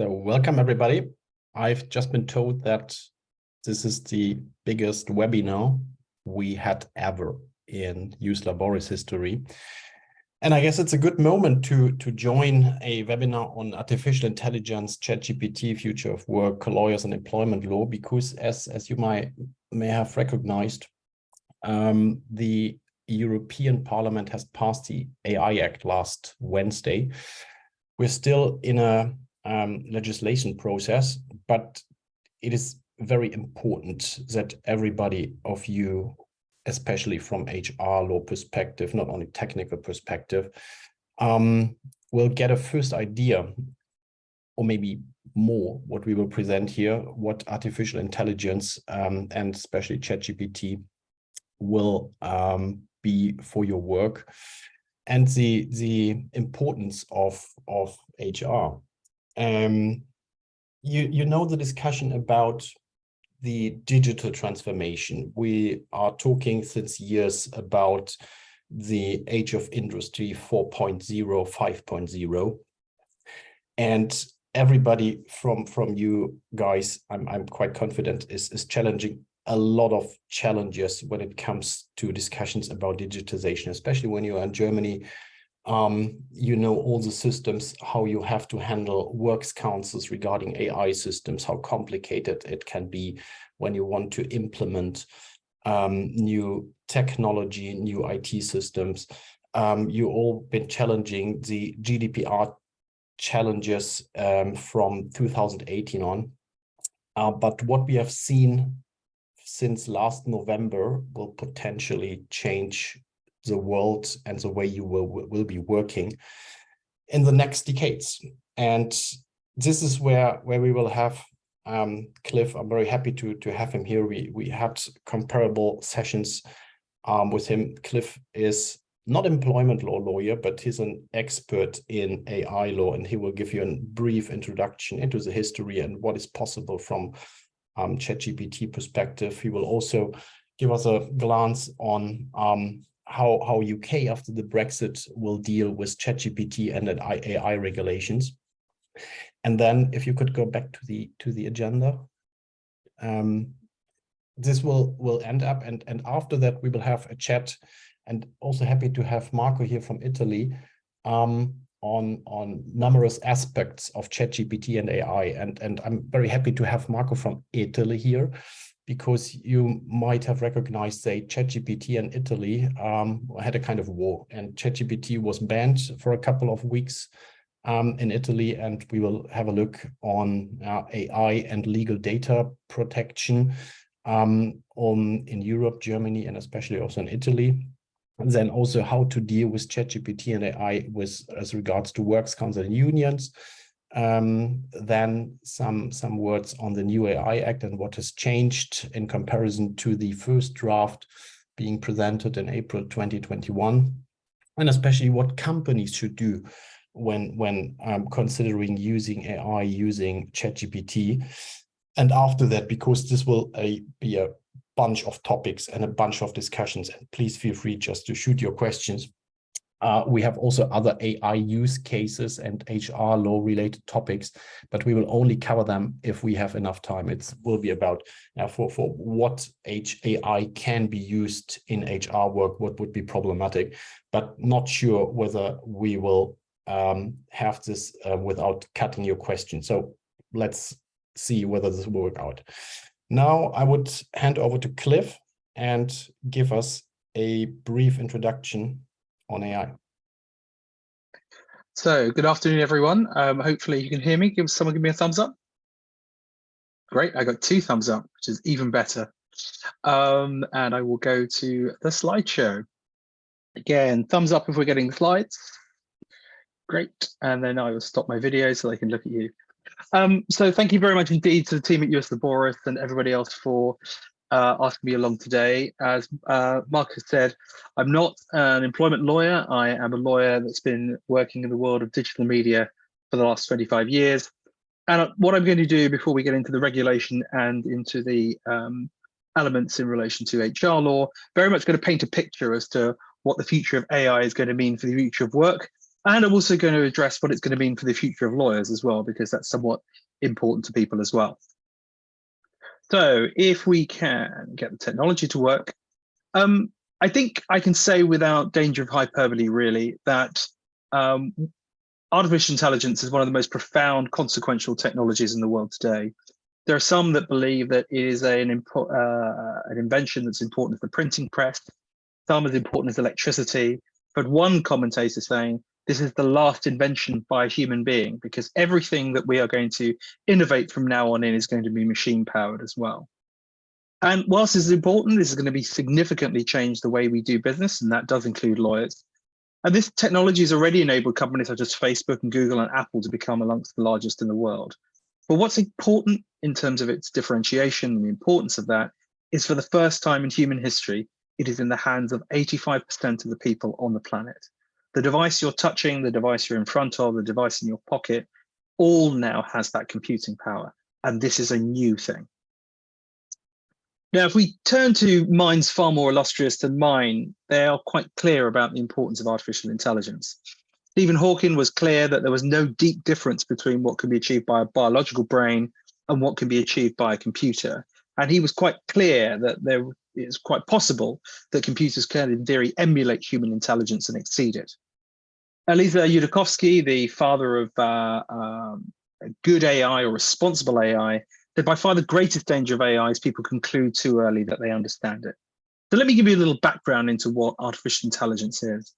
So welcome everybody. I've just been told that this is the biggest webinar we had ever in Use Laboris history. And I guess it's a good moment to join a webinar on artificial intelligence, ChatGPT, future of work, lawyers and employment law, because as you may have recognized, the European Parliament has passed the AI Act last Wednesday. We're still in a legislation process, but it is very important that everybody of you, especially from HR law perspective, not only technical perspective, will get a first idea, or maybe more, what we will present here, what artificial intelligence and especially ChatGPT will be for your work, and the importance of HR. You know the discussion about the digital transformation. We are talking since years about the age of industry 4.0, 5.0. And everybody from you guys, I'm quite confident, is challenging a lot of challenges when it comes to discussions about digitization, especially when you are in Germany. You know all the systems, how you have to handle works councils regarding AI systems, how complicated it can be when you want to implement new technology, new IT systems. You all been challenging the GDPR challenges from 2018 on. But what we have seen since last November will potentially change the world and the way you will be working in the next decades. And this is where we will have Cliff. I'm very happy to have him here. We had comparable sessions with him. Cliff is not employment law lawyer, but he's an expert in AI law, and he will give you a brief introduction into the history and what is possible from ChatGPT perspective. He will also give us a glance on how UK after the Brexit will deal with ChatGPT and AI regulations. And then if you could go back to the agenda, this will end up, and after that we will have a chat, and also happy to have Marco here from Italy on numerous aspects of ChatGPT and AI. And I'm very happy to have Marco from Italy here, because you might have recognized that ChatGPT and Italy had a kind of war, and ChatGPT was banned for a couple of weeks in Italy, and we will have a look on AI and legal data protection in Europe, Germany, and especially also in Italy. And then also how to deal with ChatGPT and AI as regards to works council and unions. Then some words on the new AI Act and what has changed in comparison to the first draft being presented in April 2021, and especially what companies should do when considering using AI, using ChatGPT. And after that, because this will be a bunch of topics and a bunch of discussions, and please feel free just to shoot your questions. We have also other AI use cases and HR law related topics, but we will only cover them if we have enough time. It will be about for what AI can be used in HR work, what would be problematic, but not sure whether we will have this without cutting your question. So let's see whether this will work out. Now I would hand over to Cliff and give us a brief introduction on AI. So good afternoon, everyone. Hopefully you can hear me. Someone give me a thumbs up. Great, I got 2 thumbs up, which is even better. And I will go to the slideshow. Again, thumbs up if we're getting the slides. Great, and then I will stop my video so they can look at you. So thank you very much indeed to the team at US Laboris and everybody else for asking me along today. As Markus said, I'm not an employment lawyer. I am a lawyer that's been working in the world of digital media for the last 25 years. And what I'm going to do before we get into the regulation and into the elements in relation to HR law, very much going to paint a picture as to what the future of AI is going to mean for the future of work, And I'm also going to address what it's going to mean for the future of lawyers as well, because that's somewhat important to people as well. So if we can get the technology to work, I think I can say without danger of hyperbole, really, that artificial intelligence is one of the most profound, consequential technologies in the world today. There are some that believe that it is an invention that's important as the printing press, some as important as electricity, but one commentator saying this is the last invention by a human being, because everything that we are going to innovate from now on in is going to be machine powered as well. And whilst this is important, this is going to be significantly change the way we do business, and that does include lawyers. And this technology has already enabled companies such as Facebook and Google and Apple to become amongst the largest in the world. But what's important in terms of its differentiation and the importance of that is, for the first time in human history, it is in the hands of 85% of the people on the planet. The device you're touching, the device you're in front of, the device in your pocket, all now has that computing power. And this is a new thing. Now, if we turn to minds far more illustrious than mine, they are quite clear about the importance of artificial intelligence. Stephen Hawking was clear that there was no deep difference between what can be achieved by a biological brain and what can be achieved by a computer. And he was quite clear that there is quite possible that computers can, in theory, emulate human intelligence and exceed it. Eliezer Yudkowsky, the father of good AI or responsible AI, that by far the greatest danger of AI is people conclude too early that they understand it. So let me give you a little background into what artificial intelligence is.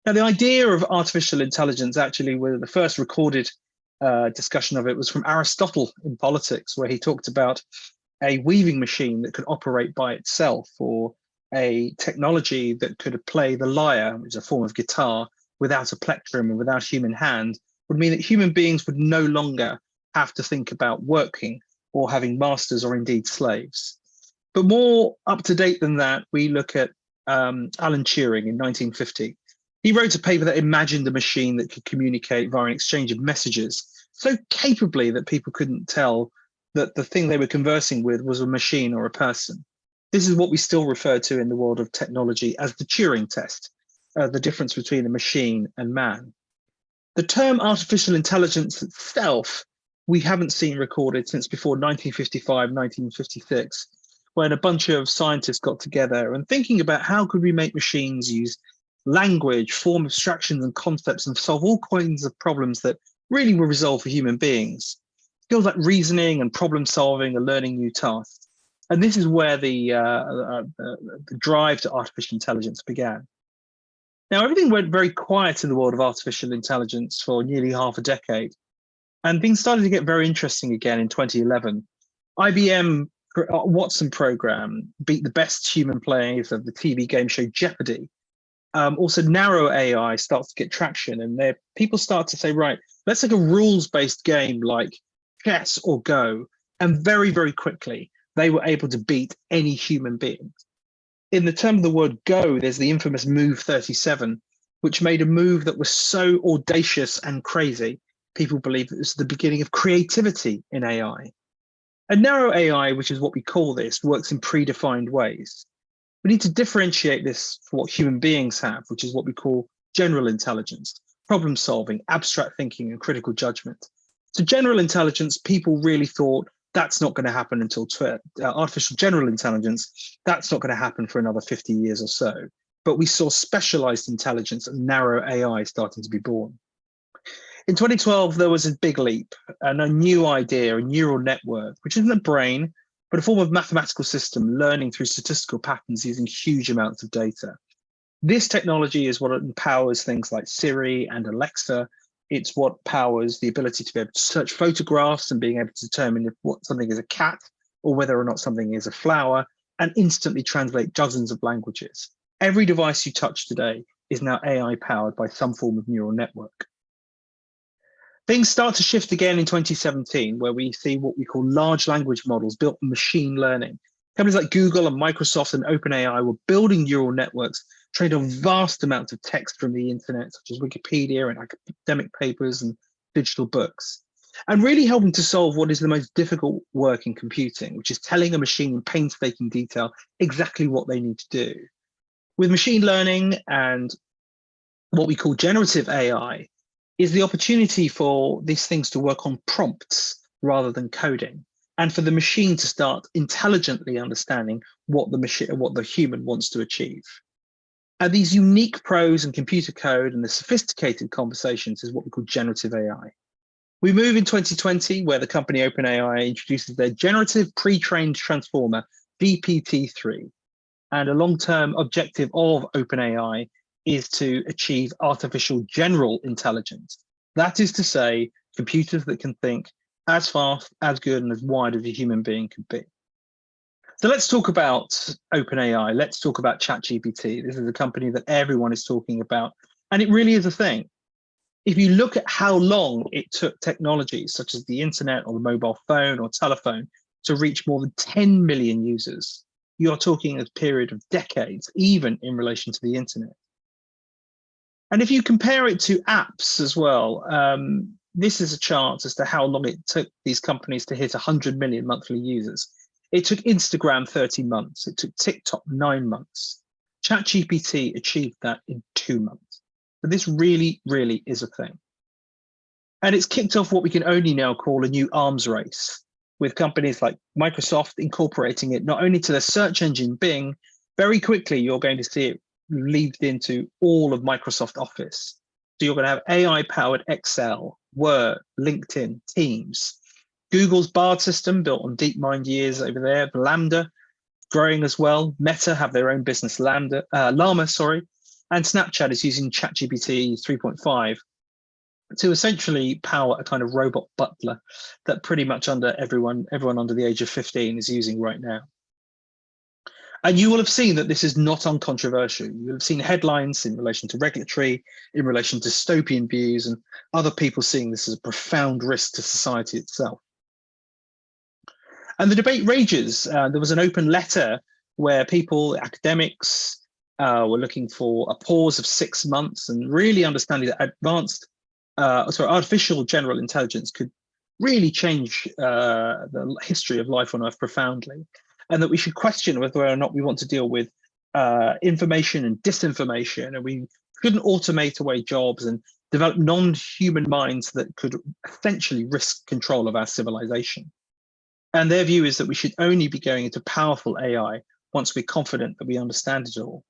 Now, the idea of artificial intelligence, actually, the first recorded discussion of it was from Aristotle in Politics, where he talked about a weaving machine that could operate by itself, or a technology that could play the lyre, which is a form of guitar, without a plectrum and without human hand, would mean that human beings would no longer have to think about working or having masters or indeed slaves. But more up to date than that, we look at Alan Turing in 1950. He wrote a paper that imagined a machine that could communicate via an exchange of messages so capably that people couldn't tell that the thing they were conversing with was a machine or a person. This is what we still refer to in the world of technology as the Turing test, the difference between a machine and man. The term artificial intelligence itself, we haven't seen recorded since before 1955, 1956, when a bunch of scientists got together and thinking about how could we make machines use language, form abstractions and concepts, and solve all kinds of problems that really were resolved for human beings. Skills like reasoning and problem solving and learning new tasks. And this is where the drive to artificial intelligence began. Now, everything went very quiet in the world of artificial intelligence for nearly half a decade. And things started to get very interesting again in 2011. IBM Watson program beat the best human players of the TV game show Jeopardy. Also, narrow AI starts to get traction, and people start to say, right, let's take a rules-based game like chess or Go. And very, very quickly, they were able to beat any human being. In the term of the word Go, there's the infamous move 37, which made a move that was so audacious and crazy, people believe it was the beginning of creativity in AI. And narrow AI, which is what we call this, works in predefined ways. We need to differentiate this from what human beings have, which is what we call general intelligence, problem solving, abstract thinking, and critical judgment. So general intelligence, people really thought that's not going to happen until artificial general intelligence, that's not going to happen for another 50 years or so. But we saw specialized intelligence and narrow AI starting to be born. In 2012, there was a big leap and a new idea, a neural network, which isn't a brain, but a form of mathematical system learning through statistical patterns using huge amounts of data. This technology is what empowers things like Siri and Alexa. It's what powers the ability to be able to search photographs and being able to determine if what something is a cat or whether or not something is a flower, and instantly translate dozens of languages. Every device you touch today is now AI powered by some form of neural network. Things start to shift again in 2017, where we see what we call large language models built on machine learning. Companies like Google and Microsoft and OpenAI were building neural networks trained on vast amounts of text from the internet, such as Wikipedia and academic papers and digital books, and really helping to solve what is the most difficult work in computing, which is telling a machine in painstaking detail exactly what they need to do. With machine learning and what we call generative AI is the opportunity for these things to work on prompts rather than coding, and for the machine to start intelligently understanding what the human wants to achieve. And these unique prose and computer code and the sophisticated conversations is what we call generative AI. We move in 2020, where the company OpenAI introduces their generative pre-trained transformer, GPT-3. And a long-term objective of OpenAI is to achieve artificial general intelligence. That is to say, computers that can think as fast, as good, and as wide as a human being can be. So let's talk about OpenAI. Let's talk about ChatGPT. This is a company that everyone is talking about, and it really is a thing. If you look at how long it took technologies such as the internet or the mobile phone or telephone to reach more than 10 million users, you're talking a period of decades, even in relation to the internet. And if you compare it to apps as well, this is a chart as to how long it took these companies to hit 100 million monthly users. It took Instagram 30 months. It took TikTok 9 months. ChatGPT achieved that in 2 months. But this really, really is a thing. And it's kicked off what we can only now call a new arms race, with companies like Microsoft incorporating it not only to their search engine Bing. Very quickly you're going to see it leaked into all of Microsoft Office. So you're going to have AI-powered Excel, Word, LinkedIn, Teams. Google's Bard system built on DeepMind years over there, Lambda growing as well. Meta have their own business, Llama, and Snapchat is using ChatGPT 3.5 to essentially power a kind of robot butler that pretty much everyone under the age of 15 is using right now. And you will have seen that this is not uncontroversial. You will have seen headlines in relation to regulatory, in relation to dystopian views, and other people seeing this as a profound risk to society itself. And the debate rages. There was an open letter where people, academics, were looking for a pause of 6 months and really understanding that artificial general intelligence could really change the history of life on Earth profoundly, and that we should question whether or not we want to deal with information and disinformation, and we couldn't automate away jobs and develop non-human minds that could essentially risk control of our civilization. And their view is that we should only be going into powerful AI once we're confident that we understand it all.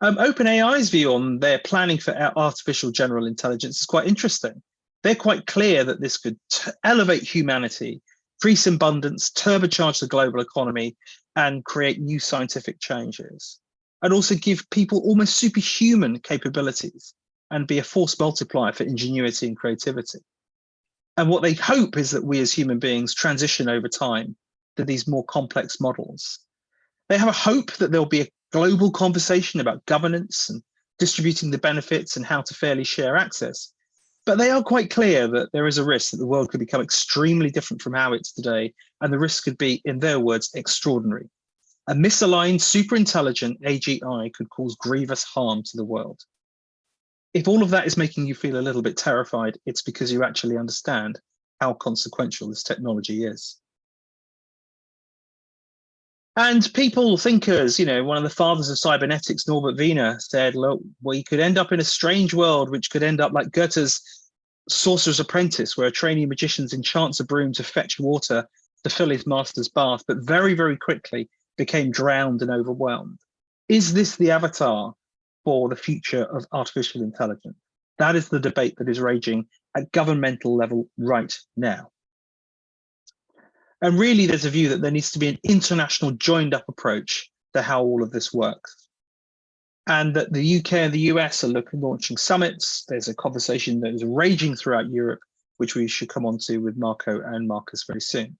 OpenAI's view on their planning for artificial general intelligence is quite interesting. They're quite clear that this could elevate humanity, increase abundance, turbocharge the global economy, and create new scientific changes, and also give people almost superhuman capabilities and be a force multiplier for ingenuity and creativity. And what they hope is that we as human beings transition over time to these more complex models. They have a hope that there'll be a global conversation about governance and distributing the benefits and how to fairly share access. But they are quite clear that there is a risk that the world could become extremely different from how it's today, and the risk could be, in their words, extraordinary. A misaligned, superintelligent AGI could cause grievous harm to the world. If all of that is making you feel a little bit terrified, it's because you actually understand how consequential this technology is. And people, thinkers, one of the fathers of cybernetics, Norbert Wiener, said, look, we could end up in a strange world, which could end up like Goethe's Sorcerer's Apprentice, where a trainee magician enchants a broom to fetch water to fill his master's bath, but very, very quickly became drowned and overwhelmed. Is this the avatar for the future of artificial intelligence? That is the debate that is raging at governmental level right now. And really, there's a view that there needs to be an international joined up approach to how all of this works. And that the UK and the US are launching summits. There's a conversation that is raging throughout Europe, which we should come on to with Marco and Markus very soon.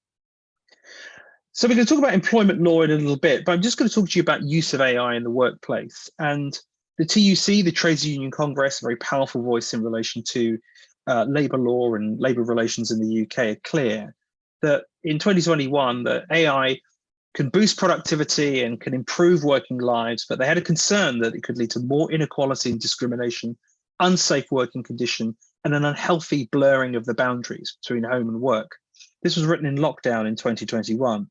So we're going to talk about employment law in a little bit, but I'm just going to talk to you about use of AI in the workplace. And the TUC, the Trades Union Congress, a very powerful voice in relation to labour law and labour relations in the UK, are clear that in 2021, that AI can boost productivity and can improve working lives, but they had a concern that it could lead to more inequality and discrimination, unsafe working condition, and an unhealthy blurring of the boundaries between home and work. This was written in lockdown in 2021.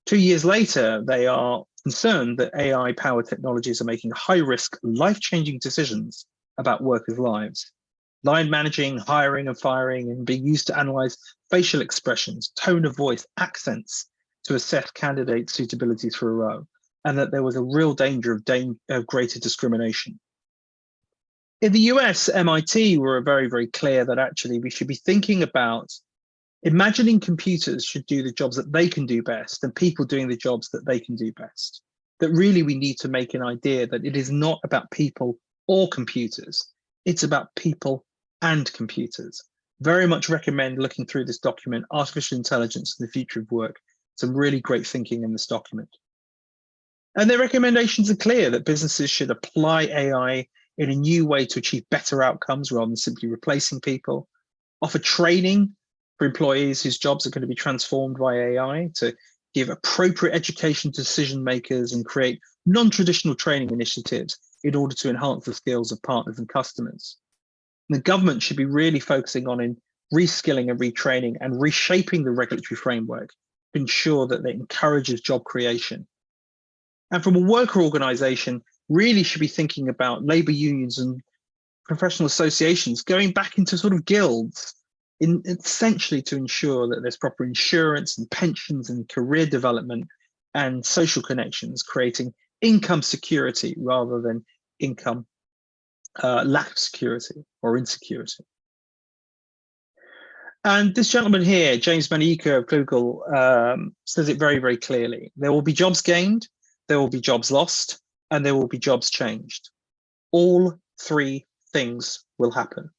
2 years later, they are concerned that AI-powered technologies are making high-risk, life-changing decisions about workers' lives. Line managing, hiring and firing, and being used to analyze facial expressions, tone of voice, accents to assess candidates' suitability for a role, and that there was a real danger of greater discrimination. In the US, MIT were very, very clear that actually we should be thinking about imagining computers should do the jobs that they can do best and people doing the jobs that they can do best. That really we need to make an idea that it is not about people or computers, it's about people and computers. Very much recommend looking through this document, Artificial Intelligence and the Future of Work. Some really great thinking in this document. And their recommendations are clear that businesses should apply AI in a new way to achieve better outcomes rather than simply replacing people, offer training for employees whose jobs are going to be transformed by AI, to give appropriate education to decision makers and create non-traditional training initiatives in order to enhance the skills of partners and customers. And the government should be really focusing on reskilling and retraining and reshaping the regulatory framework to ensure that it encourages job creation. And from a worker organization, really should be thinking about labor unions and professional associations going back into sort of guilds, essentially to ensure that there's proper insurance and pensions and career development and social connections, creating income security rather than income lack of security or insecurity. And this gentleman here, James Manika of Google, says it very, very clearly. There will be jobs gained, there will be jobs lost, and there will be jobs changed. All three things will happen.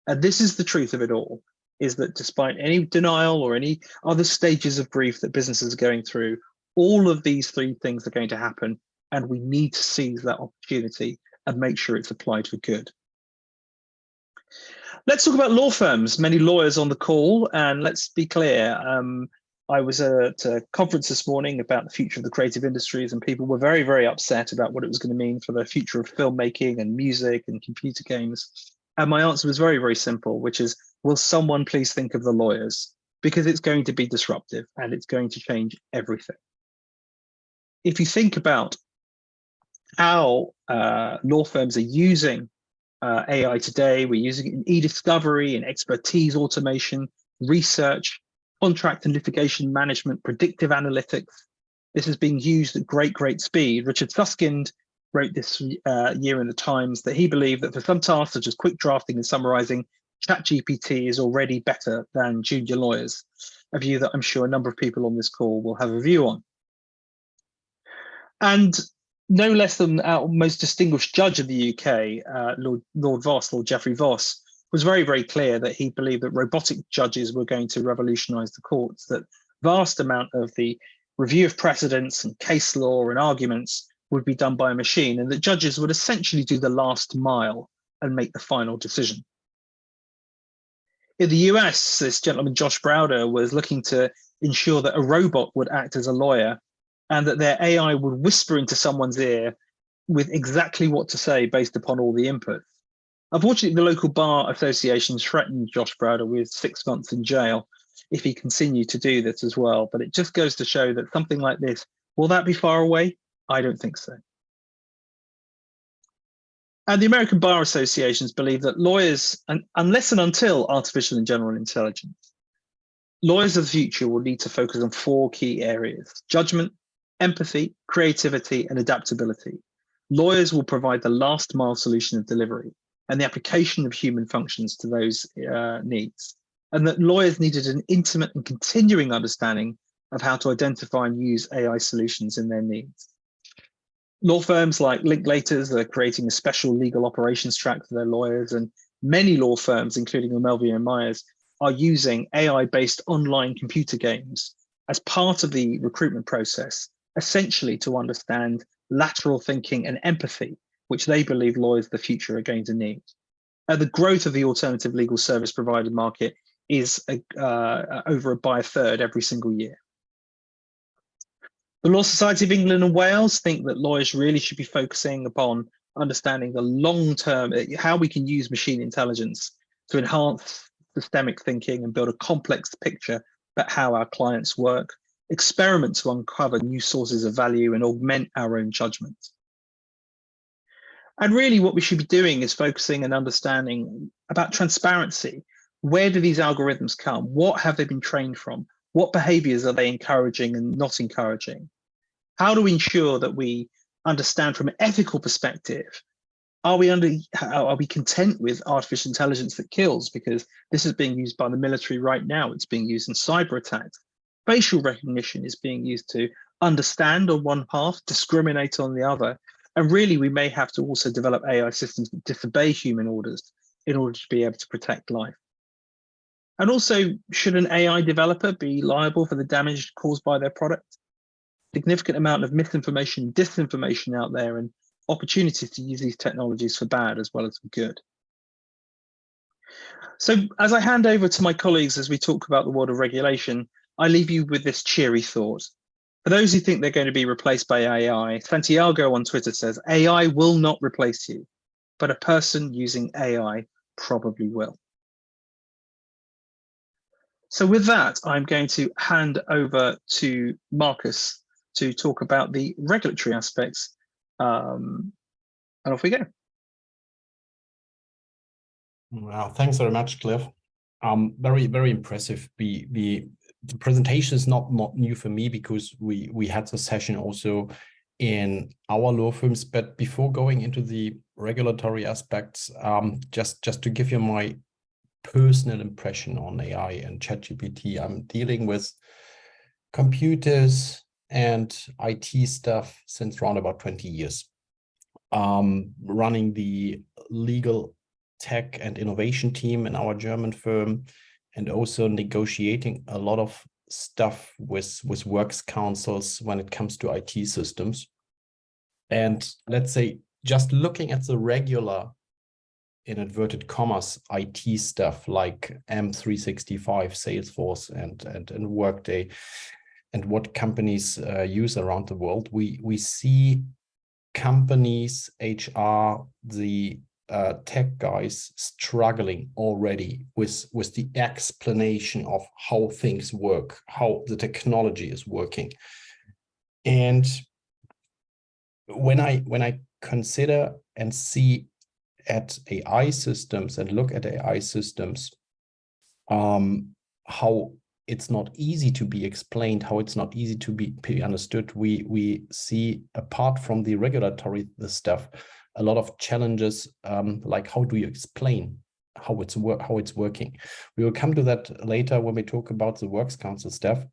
And this is the truth of it all, is that despite any denial or any other stages of grief that businesses are going through, all of these three things are going to happen, and we need to seize that opportunity and make sure it's applied for good. Let's talk about law firms. Many lawyers on the call, and let's be clear. I was at a conference this morning about the future of the creative industries, and people were very, very upset about what it was going to mean for the future of filmmaking and music and computer games. And my answer was very, very simple, which is, will someone please think of the lawyers? Because it's going to be disruptive and it's going to change everything. If you think about how law firms are using AI today, we're using it in e-discovery, in expertise automation, research, contract and litigation management, predictive analytics. This is being used at great, great speed. Richard Susskind wrote this year in the Times that he believed that for some tasks such as quick drafting and summarizing, ChatGPT is already better than junior lawyers, a view that I'm sure a number of people on this call will have a view on. And no less than our most distinguished judge of the UK, Lord Geoffrey Voss, was very, very clear that he believed that robotic judges were going to revolutionise the courts, that vast amount of the review of precedents and case law and arguments would be done by a machine, and that judges would essentially do the last mile and make the final decision. In the US, this gentleman, Josh Browder, was looking to ensure that a robot would act as a lawyer and that their AI would whisper into someone's ear with exactly what to say based upon all the inputs. Unfortunately, the local bar associations threatened Josh Browder with 6 months in jail if he continued to do this as well. But it just goes to show that something like this, will that be far away? I don't think so. And the American bar associations believe that lawyers, unless and until artificial and general intelligence, lawyers of the future will need to focus on 4 key areas: judgment, empathy, creativity, and adaptability. Lawyers will provide the last mile solution of delivery and the application of human functions to those needs. And that lawyers needed an intimate and continuing understanding of how to identify and use AI solutions in their needs. Law firms like Linklaters are creating a special legal operations track for their lawyers, and many law firms, including Melville and Myers, are using AI-based online computer games as part of the recruitment process, essentially to understand lateral thinking and empathy, which they believe lawyers of the future are going to need. The growth of the alternative legal service provider market is over by a third every single year. The Law Society of England and Wales think that lawyers really should be focusing upon understanding the long-term, how we can use machine intelligence to enhance systemic thinking and build a complex picture about how our clients work, experiment to uncover new sources of value and augment our own judgment. And really what we should be doing is focusing and understanding about transparency. Where do these algorithms come? What have they been trained from? What behaviors are they encouraging and not encouraging? How do we ensure that we understand from an ethical perspective? Are we content with artificial intelligence that kills? Because this is being used by the military right now. It's being used in cyber attacks. Facial recognition is being used to understand on one path, discriminate on the other. And really, we may have to also develop AI systems that disobey human orders in order to be able to protect life. And also, should an AI developer be liable for the damage caused by their product? Significant amount of misinformation, disinformation out there, and opportunities to use these technologies for bad as well as for good. So as I hand over to my colleagues as we talk about the world of regulation, I leave you with this cheery thought. For those who think they're going to be replaced by AI, Santiago on Twitter says, AI will not replace you, but a person using AI probably will. So with that, I'm going to hand over to Markus to talk about the regulatory aspects. And off we go. Wow, thanks very much, Cliff. Very, very impressive. The presentation is not new for me because we had the session also in our law firms. But before going into the regulatory aspects, just to give you my personal impression on AI and ChatGPT, I'm dealing with computers and IT stuff since around about 20 years. Running the legal tech and innovation team in our German firm, and also negotiating a lot of stuff with works councils when it comes to IT systems. And let's say, just looking at the regular, in inverted commas, IT stuff like M365, Salesforce, and Workday, and what companies use around the world, we see companies, HR, the tech guys struggling already with the explanation of how things work, how the technology is working. And when I consider and see at AI systems and look at AI systems, how it's not easy to be explained, how it's not easy to be understood, we see, apart from the regulatory stuff, a lot of challenges, like how do you explain how it's working. We will come to that later when we talk about the Works Council stuff.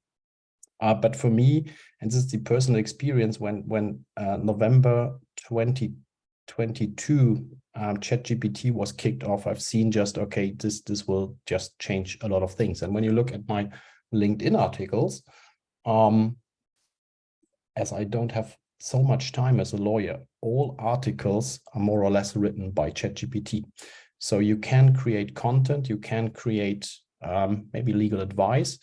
But for me, and this is the personal experience, when November 2022 ChatGPT was kicked off, I've seen just, okay, this will just change a lot of things. And when you look at my LinkedIn articles, as I don't have so much time as a lawyer, all articles are more or less written by ChatGPT. So you can create content, you can create maybe legal advice,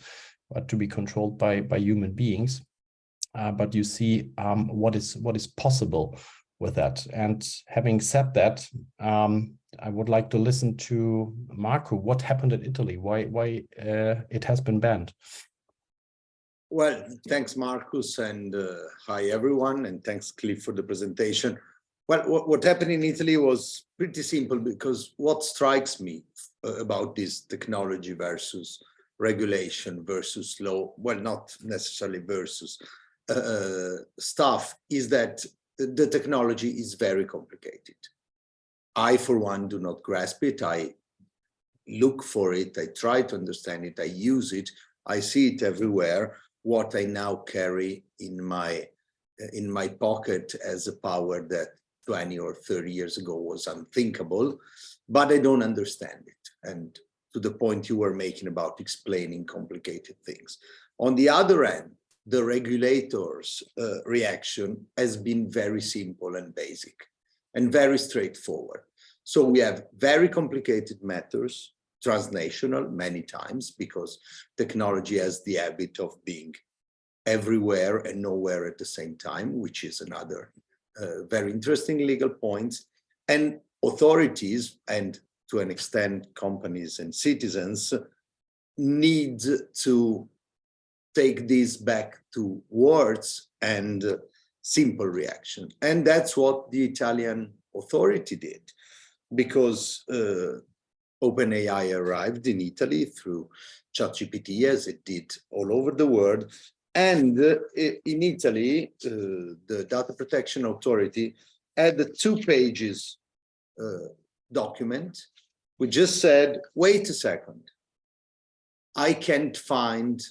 but to be controlled by human beings. But you see what is possible with that. And having said that, I would like to listen to Marco. What happened in Italy? Why it has been banned? Well, thanks, Markus, and hi, everyone, and thanks, Cliff, for the presentation. Well, what happened in Italy was pretty simple, because what strikes me about this technology versus regulation versus law, well, not necessarily versus stuff, is that the technology is very complicated. I, for one, do not grasp it. I look for it. I try to understand it. I use it. I see it everywhere. What I now carry in my pocket as a power that 20 or 30 years ago was unthinkable, but I don't understand it. And to the point you were making about explaining complicated things. On the other hand, the regulators' reaction has been very simple and basic and very straightforward. So we have very complicated matters, transnational many times, because technology has the habit of being everywhere and nowhere at the same time, which is another very interesting legal point. And authorities, and to an extent companies and citizens, need to take this back to words and simple reaction. And that's what the Italian authority did, because OpenAI arrived in Italy through ChatGPT, as it did all over the world. And in Italy, the Data Protection Authority had a 2 pages document, which just said, wait a second, I can't find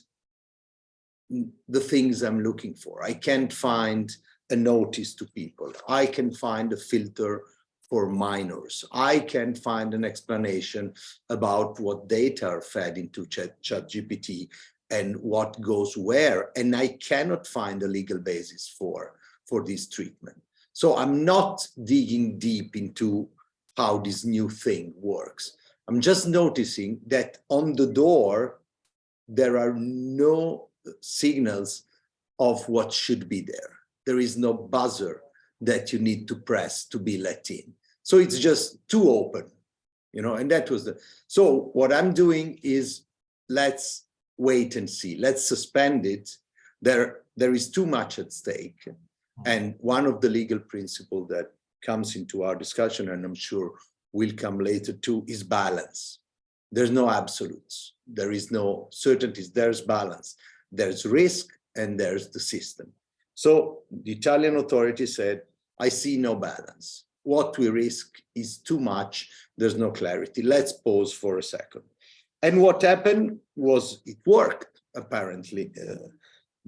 the things I'm looking for. I can't find a notice to people. I can find a filter for minors. I can find an explanation about what data are fed into ChatGPT and what goes where. And I cannot find a legal basis for this treatment. So I'm not digging deep into how this new thing works. I'm just noticing that on the door, there are no signals of what should be there. There is no buzzer that you need to press to be let in. So it's just too open, you know, and that was the, so what I'm doing is let's wait and see, let's suspend it. There is too much at stake. And one of the legal principles that comes into our discussion, and I'm sure will come later too, is balance. There's no absolutes. There is no certainties. There's balance. There's risk and there's the system. So the Italian authority said, I see no balance. What we risk is too much. There's no clarity. Let's pause for a second. And what happened was it worked, apparently,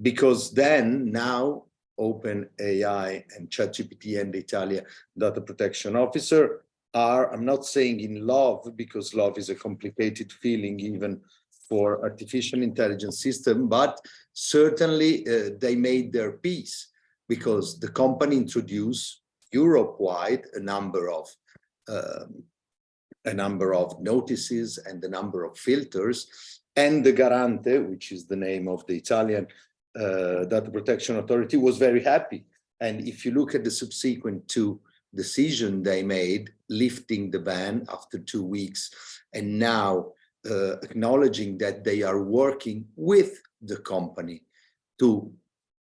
because then now OpenAI and ChatGPT and the Italian Data Protection Officer are, I'm not saying in love, because love is a complicated feeling even for artificial intelligence system, but certainly they made their peace, because the company introduced Europe-wide a number of notices and a number of filters, and the Garante, which is the name of the Italian Data Protection Authority, was very happy. And if you look at the subsequent 2 decisions they made, lifting the ban after 2 weeks, and now acknowledging that they are working with the company to,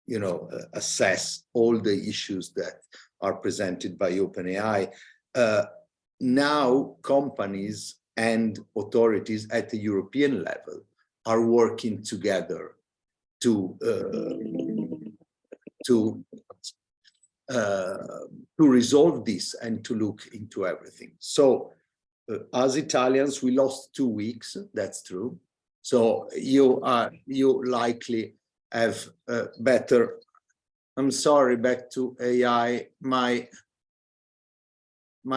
you know, assess all the issues that are presented by OpenAI. Now companies and authorities at the European level are working together to resolve this and to look into everything. So as Italians, we lost 2 weeks, that's true. So you likely have better, I'm sorry, back to AI, my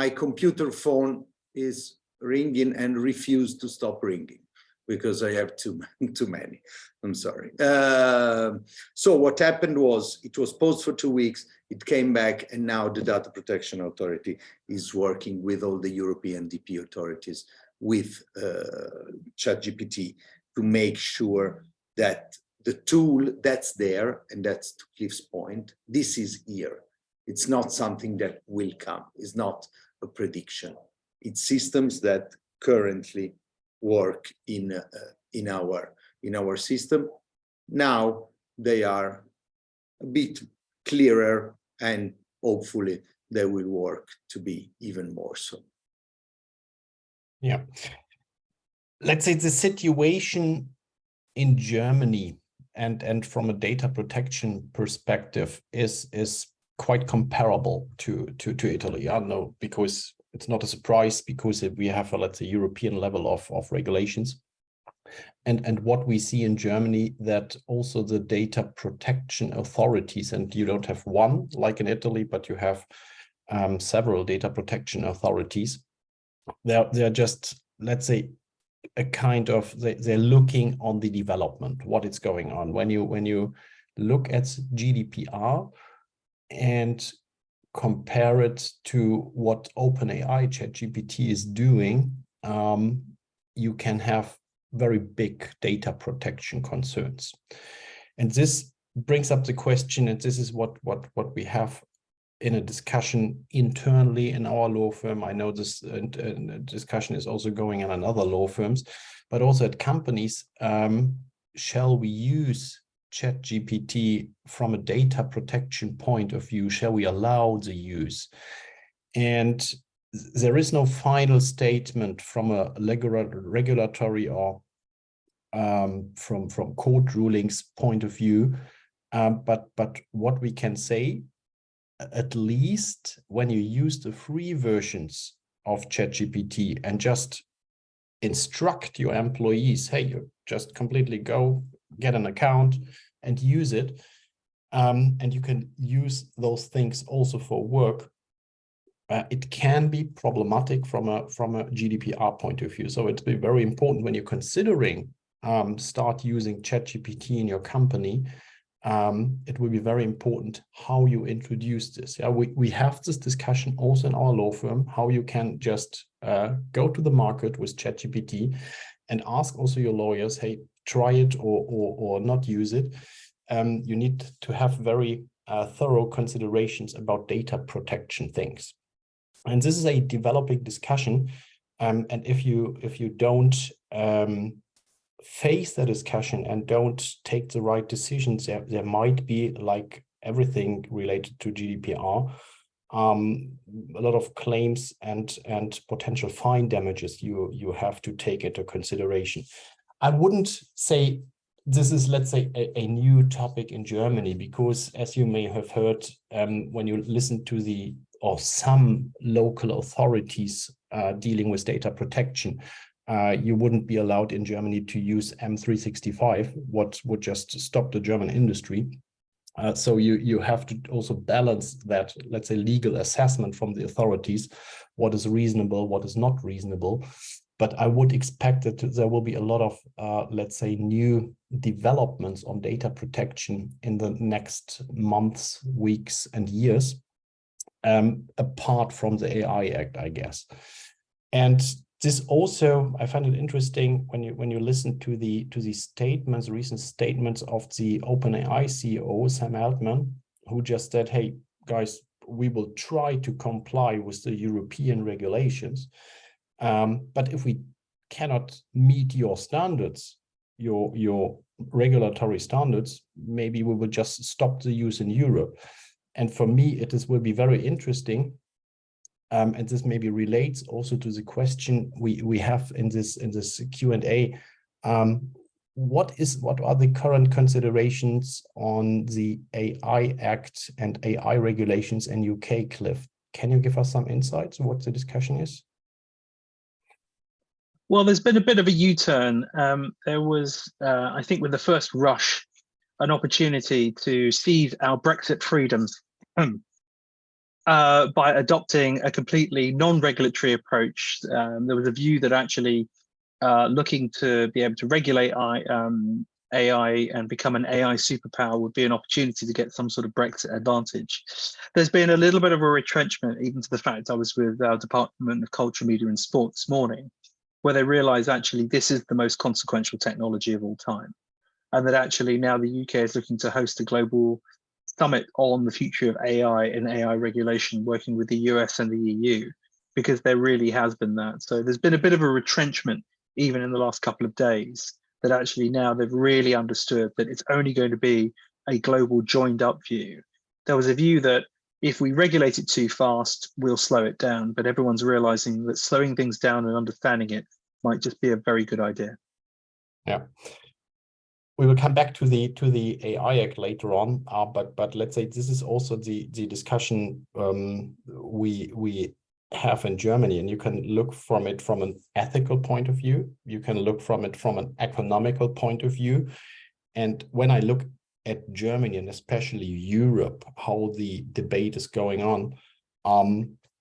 computer phone is ringing and refused to stop ringing because I have too many. I'm sorry. So what happened was it was paused for 2 weeks, it came back, and now the Data Protection Authority is working with all the European DP authorities with ChatGPT to make sure that the tool that's there, and that's to Cliff's point, this is here. It's not something that will come. It's not a prediction. It's systems that currently work in our system. Now they are a bit clearer, and hopefully they will work to be even more so. Yeah. Let's say the situation in Germany and from a data protection perspective is quite comparable to Italy. I know, because it's not a surprise, because we have a, let's say, European level of regulations. And what we see in Germany, that also the data protection authorities, and you don't have one like in Italy, but you have several data protection authorities. They're just, let's say, a kind of, they're looking on the development, what is going on. When you look at GDPR and compare it to what OpenAI ChatGPT is doing, you can have very big data protection concerns. And this brings up the question, and this is what we have in a discussion internally in our law firm. I know this discussion is also going on in other law firms, but also at companies. Shall we use ChatGPT from a data protection point of view? Shall we allow the use? And there is no final statement from a regulatory or from court rulings point of view. But what we can say, at least when you use the free versions of ChatGPT and just instruct your employees, hey, you just completely go get an account and use it. And you can use those things also for work. It can be problematic from a GDPR point of view. So it's very important when you're considering start using ChatGPT in your company. It will be very important how you introduce this. Yeah, we have this discussion also in our law firm, how you can just go to the market with ChatGPT and ask also your lawyers, hey, try it or not use it. You need to have very thorough considerations about data protection things. And this is a developing discussion. And if you don't face the discussion and don't take the right decisions, there might be, like everything related to GDPR, a lot of claims and potential fine damages you have to take into consideration. I wouldn't say this is, let's say, a new topic in Germany, because as you may have heard, when you listen to some local authorities dealing with data protection, you wouldn't be allowed in Germany to use M365, what would just stop the German industry. So you have to also balance that, let's say, legal assessment from the authorities, what is reasonable, what is not reasonable. But I would expect that there will be a lot of, let's say, new developments on data protection in the next months, weeks, and years, apart from the AI Act, I guess. And this also, I find it interesting when you listen to the statements, recent statements of the OpenAI CEO, Sam Altman, who just said, hey, guys, we will try to comply with the European regulations. But if we cannot meet your standards, your regulatory standards, maybe we will just stop the use in Europe. And for me, will be very interesting. And this maybe relates also to the question we have in this Q&A. What are the current considerations on the AI Act and AI regulations in UK, Cliff? Can you give us some insights on what the discussion is? Well, there's been a bit of a U-turn. There was, I think, with the first rush, an opportunity to seize our Brexit freedoms by adopting a completely non-regulatory approach. There was a view that actually looking to be able to regulate AI and become an AI superpower would be an opportunity to get some sort of Brexit advantage. There's been a little bit of a retrenchment, even to the fact I was with our Department of Culture, Media and Sport this morning, where they realize actually this is the most consequential technology of all time. And that actually now the UK is looking to host a global summit on the future of AI and AI regulation, working with the US and the EU, because there really has been that. So there's been a bit of a retrenchment, even in the last couple of days, that actually now they've really understood that it's only going to be a global joined up view. There was a view that if we regulate it too fast, we'll slow it down, but everyone's realizing that slowing things down and understanding it might just be a very good idea. Yeah. We will come back to the AI Act later on, but let's say this is also the discussion we have in Germany, and you can look from it from an ethical point of view. You can look from it from an economical point of view. And when I look at Germany and especially Europe, how the debate is going on,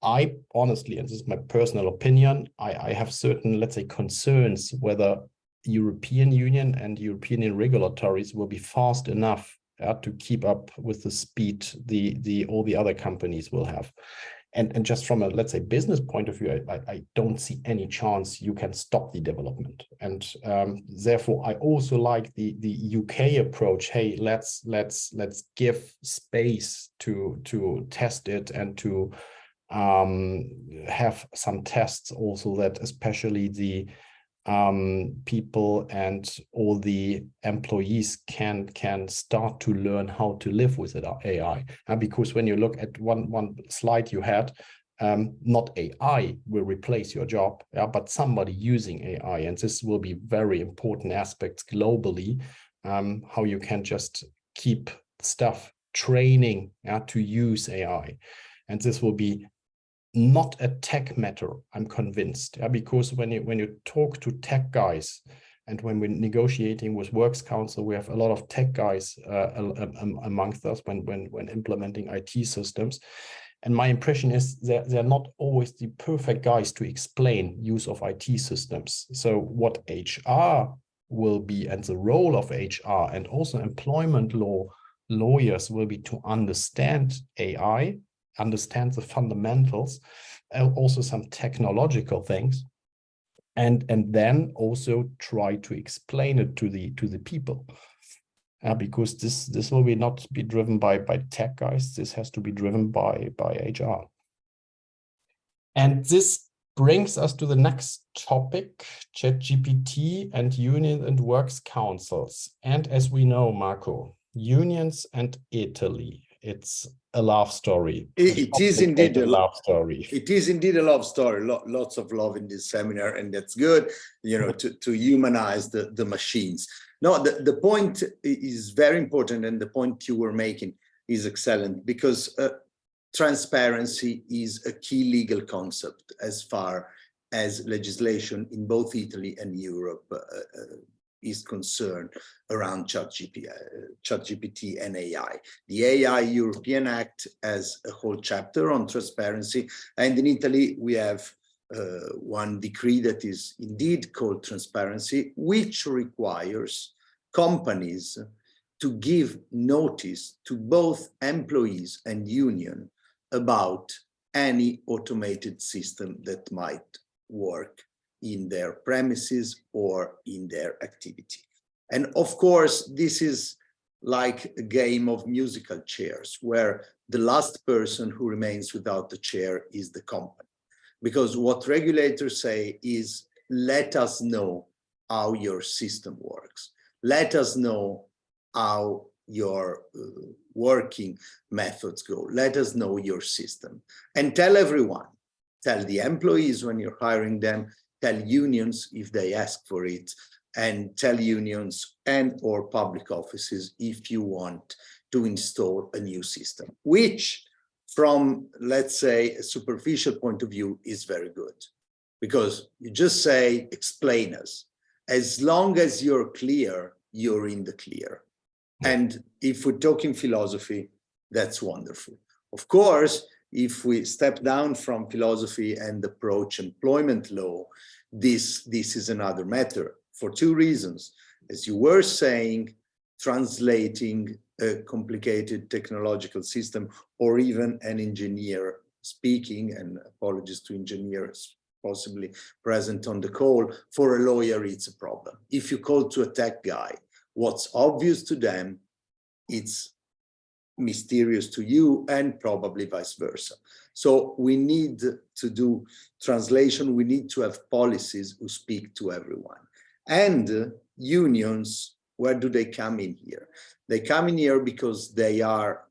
I honestly, and this is my personal opinion, I have certain, let's say, concerns whether European Union and European regulatories will be fast enough to keep up with the speed all the other companies will have. And just from a, let's say, business point of view, I don't see any chance you can stop the development. And therefore, I also like the UK approach. Hey, let's give space to test it and to have some tests also, that especially the people and all the employees can start to learn how to live with it, AI. Because when you look at one slide you had, not AI will replace your job, but somebody using AI. And this will be very important aspects globally, how you can just keep staff training to use AI. And this will be not a tech matter, I'm convinced, because when you talk to tech guys, and when we're negotiating with Works Council, we have a lot of tech guys amongst us when implementing IT systems. And my impression is they're not always the perfect guys to explain use of IT systems. So what HR will be, and the role of HR and also employment law lawyers will be to understand AI, understand the fundamentals, also some technological things, and then also try to explain it to the people, because this will not be driven by tech guys. This has to be driven by HR. And this brings us to the next topic: ChatGPT and union and works councils. And as we know, Marco, unions and Italy, it's a love story. It is indeed a love story. It is indeed a love story. Lots of love in this seminar, and that's good, to humanize the machines. No, the point is very important, and the point you were making is excellent, because transparency is a key legal concept as far as legislation in both Italy and Europe is concerned around ChatGPT and AI. The AI European Act has a whole chapter on transparency, and in Italy we have one decree that is indeed called transparency, which requires companies to give notice to both employees and union about any automated system that might work in their premises or in their activity. And of course, this is like a game of musical chairs, where the last person who remains without the chair is the company. Because what regulators say is, let us know how your system works. Let us know how your working methods go. Let us know your system. And tell everyone, tell the employees when you're hiring them, tell unions if they ask for it, and tell unions and or public offices if you want to install a new system, which from, let's say, a superficial point of view is very good, because you just say, explain us. As long as you're clear, you're in the clear. And if we're talking philosophy, that's wonderful. Of course, if we step down from philosophy and approach employment law, this is another matter for two reasons. As you were saying, translating a complicated technological system, or even an engineer speaking, and apologies to engineers possibly present on the call, for a lawyer, it's a problem. If you call to a tech guy, what's obvious to them, it's mysterious to you, and probably vice versa. So we need to do translation. We need to have policies who speak to everyone. And unions, where do they come in here? They come in here because they are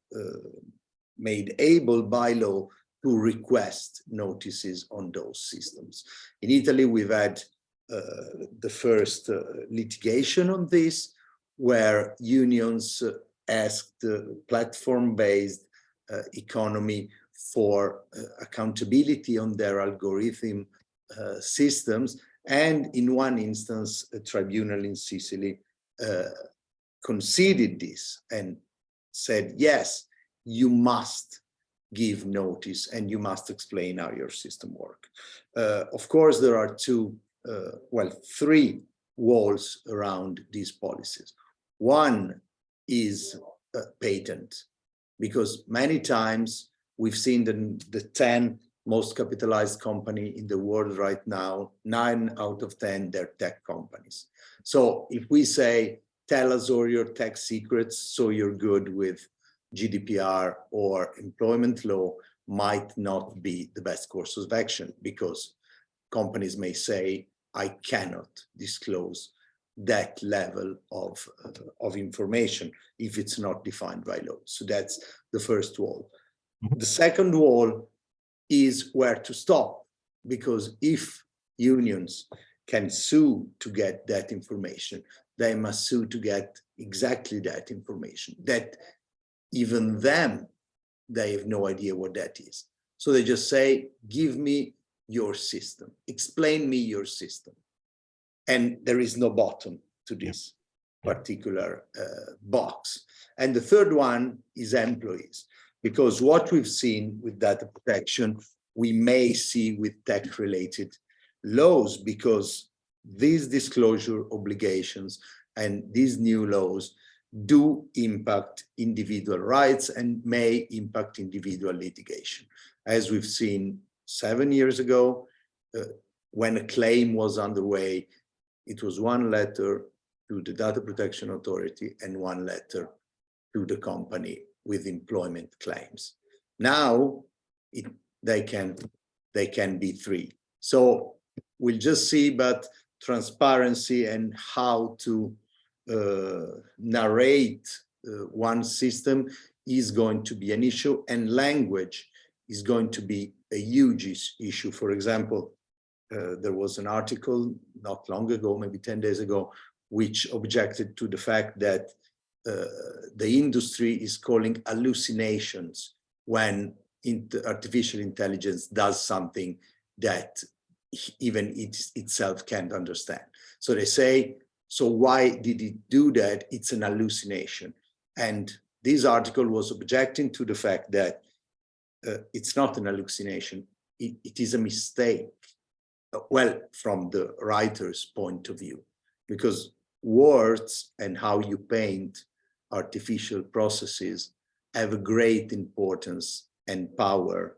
made able by law to request notices on those systems. In Italy, we've had the first litigation on this, where unions asked platform-based economy for accountability on their algorithm systems. And in one instance, a tribunal in Sicily conceded this and said, yes, you must give notice and you must explain how your system works. Of course, there are three walls around these policies. One is patent, because many times we've seen the 10 most capitalized company in the world right now, 9 out of 10, they're tech companies. So if we say, tell us all your tech secrets so you're good with GDPR or employment law, might not be the best course of action, because companies may say, I cannot disclose that level of information if it's not defined by law. So that's the first wall. The second wall is where to stop, because if unions can sue to get that information, they must sue to get exactly that information, that even them, they have no idea what that is. So they just say, give me your system, explain me your system. And there is no bottom to this particular box. And the third one is employees, because what we've seen with data protection, we may see with tech-related laws, because these disclosure obligations and these new laws do impact individual rights and may impact individual litigation. As we've seen 7 years ago, when a claim was underway, it was one letter to the Data Protection Authority and one letter to the company with employment claims. Now they can be 3. So we'll just see, but transparency and how to narrate one system is going to be an issue, and language is going to be a huge issue. For example, there was an article not long ago, maybe 10 days ago, which objected to the fact that the industry is calling hallucinations when artificial intelligence does something that even it itself can't understand. So they say, so why did it do that? It's an hallucination. And this article was objecting to the fact that it's not an hallucination, it is a mistake. Well, from the writer's point of view, because words and how you paint artificial processes have a great importance and power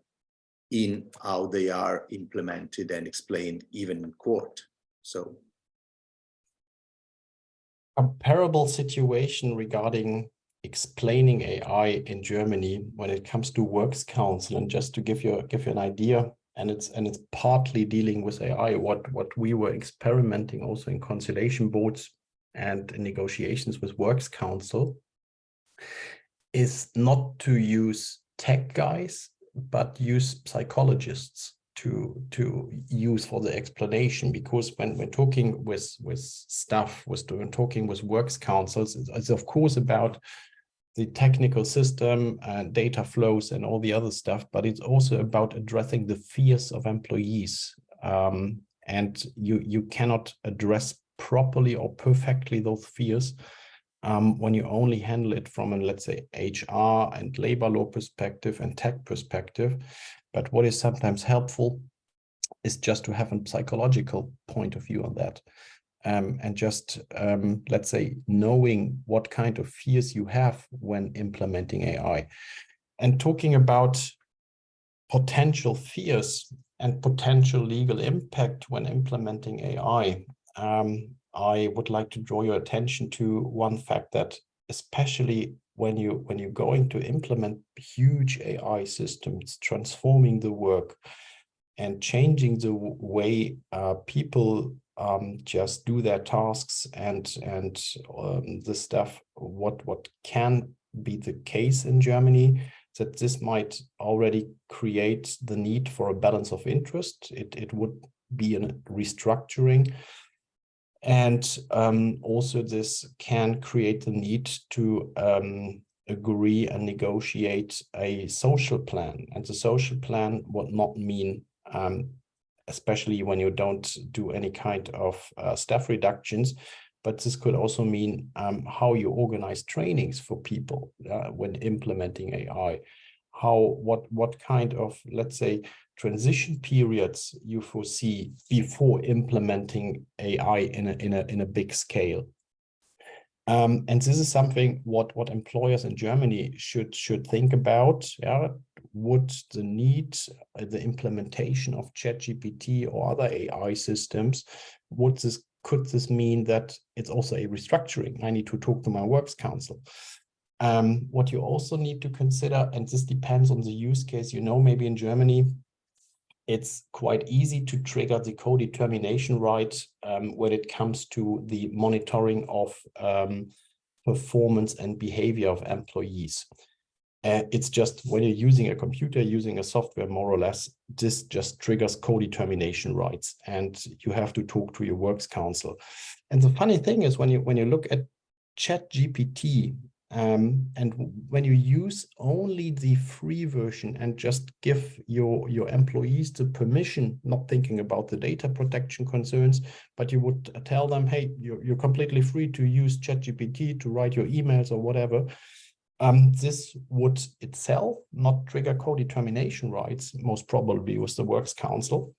in how they are implemented and explained, even in court. So, comparable situation regarding explaining AI in Germany when it comes to works council, and just to give you an idea, and it's partly dealing with AI. What we were experimenting also in conciliation boards and in negotiations with works council is not to use tech guys, but use psychologists to use for the explanation. Because when we're talking with staff, when talking with works councils, it's of course about the technical system and data flows and all the other stuff, but it's also about addressing the fears of employees. And you cannot address properly or perfectly those fears when you only handle it from an, let's say, HR and labor law perspective and tech perspective. But what is sometimes helpful is just to have a psychological point of view on that. And just, let's say, knowing what kind of fears you have when implementing AI. And talking about potential fears and potential legal impact when implementing AI, I would like to draw your attention to one fact, that especially when you're going to implement huge AI systems, transforming the work and changing the way people just do their tasks and the stuff, what can be the case in Germany, that this might already create the need for a balance of interest. It would be a restructuring. And also this can create the need to agree and negotiate a social plan. And the social plan would not mean, especially when you don't do any kind of staff reductions, but this could also mean how you organize trainings for people when implementing AI, what kind of, let's say, transition periods you foresee before implementing AI in a big scale. And this is something what employers in Germany should think about. Yeah, would the need, the implementation of ChatGPT or other AI systems, could this mean that it's also a restructuring? I need to talk to my works council. What you also need to consider, and this depends on the use case, maybe in Germany, it's quite easy to trigger the co-determination right when it comes to the monitoring of performance and behavior of employees. It's just when you're using a computer, using a software, more or less, this just triggers co-determination rights, and you have to talk to your works council. And the funny thing is, when you look at ChatGPT, and when you use only the free version and just give your employees the permission, not thinking about the data protection concerns, but you would tell them, hey, you're completely free to use ChatGPT to write your emails or whatever. This would itself not trigger co-determination rights, most probably with the Works Council,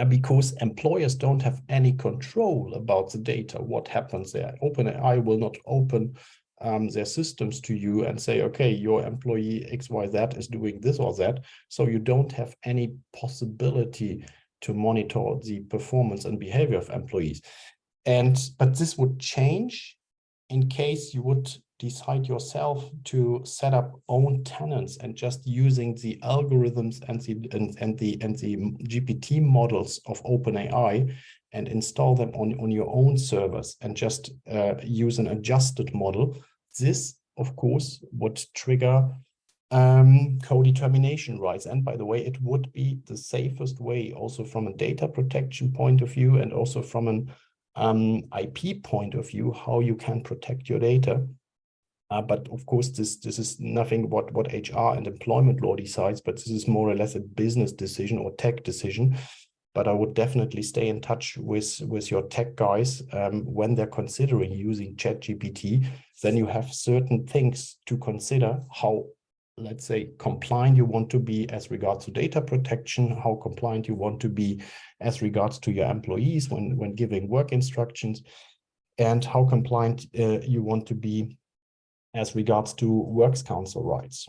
because employers don't have any control about the data, what happens there. OpenAI will not open their systems to you and say, okay, your employee XYZ is doing this or that. So you don't have any possibility to monitor the performance and behavior of employees. But this would change in case you would decide yourself to set up own tenants and just using the algorithms and the GPT models of OpenAI and install them on your own servers and just use an adjusted model. This, of course, would trigger co-determination rights. And by the way, it would be the safest way also from a data protection point of view and also from an IP point of view, how you can protect your data. But of course, this is nothing what HR and employment law decides, but this is more or less a business decision or tech decision. But I would definitely stay in touch with your tech guys when they're considering using ChatGPT. Then you have certain things to consider, how, let's say, compliant you want to be as regards to data protection, how compliant you want to be as regards to your employees when giving work instructions, and how compliant you want to be as regards to works council rights.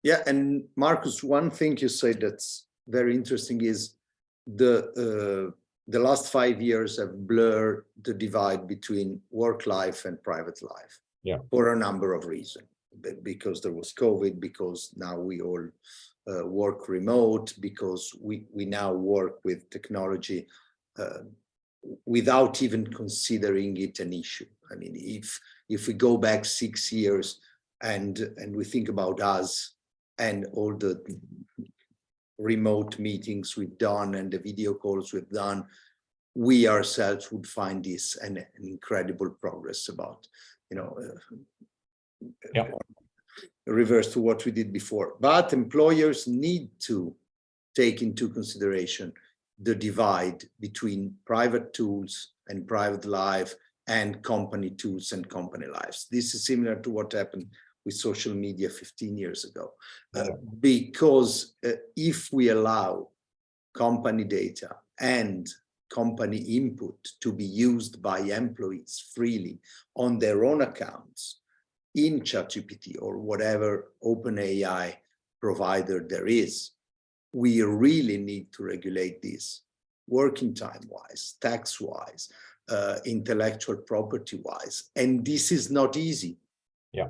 Yeah, and Markus, one thing you said that's very interesting is the last 5 years have blurred the divide between work life and private life. Yeah. For a number of reasons, because there was COVID, because now we all work remote, because we now work with technology without even considering it an issue. I mean, if we go back 6 years and we think about us and all the remote meetings we've done and the video calls we've done, we ourselves would find this an incredible progress about, yeah, reverse to what we did before. But employers need to take into consideration the divide between private tools and private life and company tools and company lives. This is similar to what happened with social media 15 years ago. Because if we allow company data and company input to be used by employees freely on their own accounts in ChatGPT or whatever OpenAI provider there is, we really need to regulate this working time-wise, tax-wise, intellectual property-wise. And this is not easy. Yeah.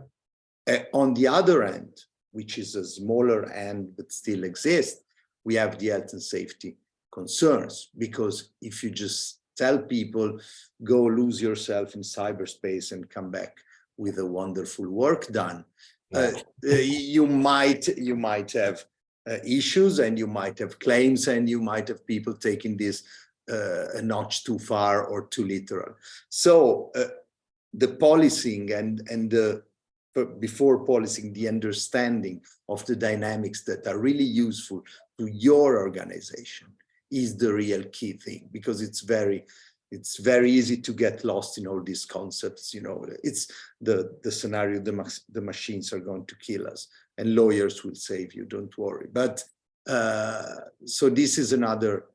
On the other end, which is a smaller end but still exists, we have the health and safety concerns. Because if you just tell people, go lose yourself in cyberspace and come back with a wonderful work done, you might have issues, and you might have claims, and you might have people taking this a notch too far or too literal. So the policing and the before policing, the understanding of the dynamics that are really useful to your organization is the real key thing, because it's very easy to get lost in all these concepts. It's the scenario, the machines are going to kill us and lawyers will save you, don't worry. But so this is another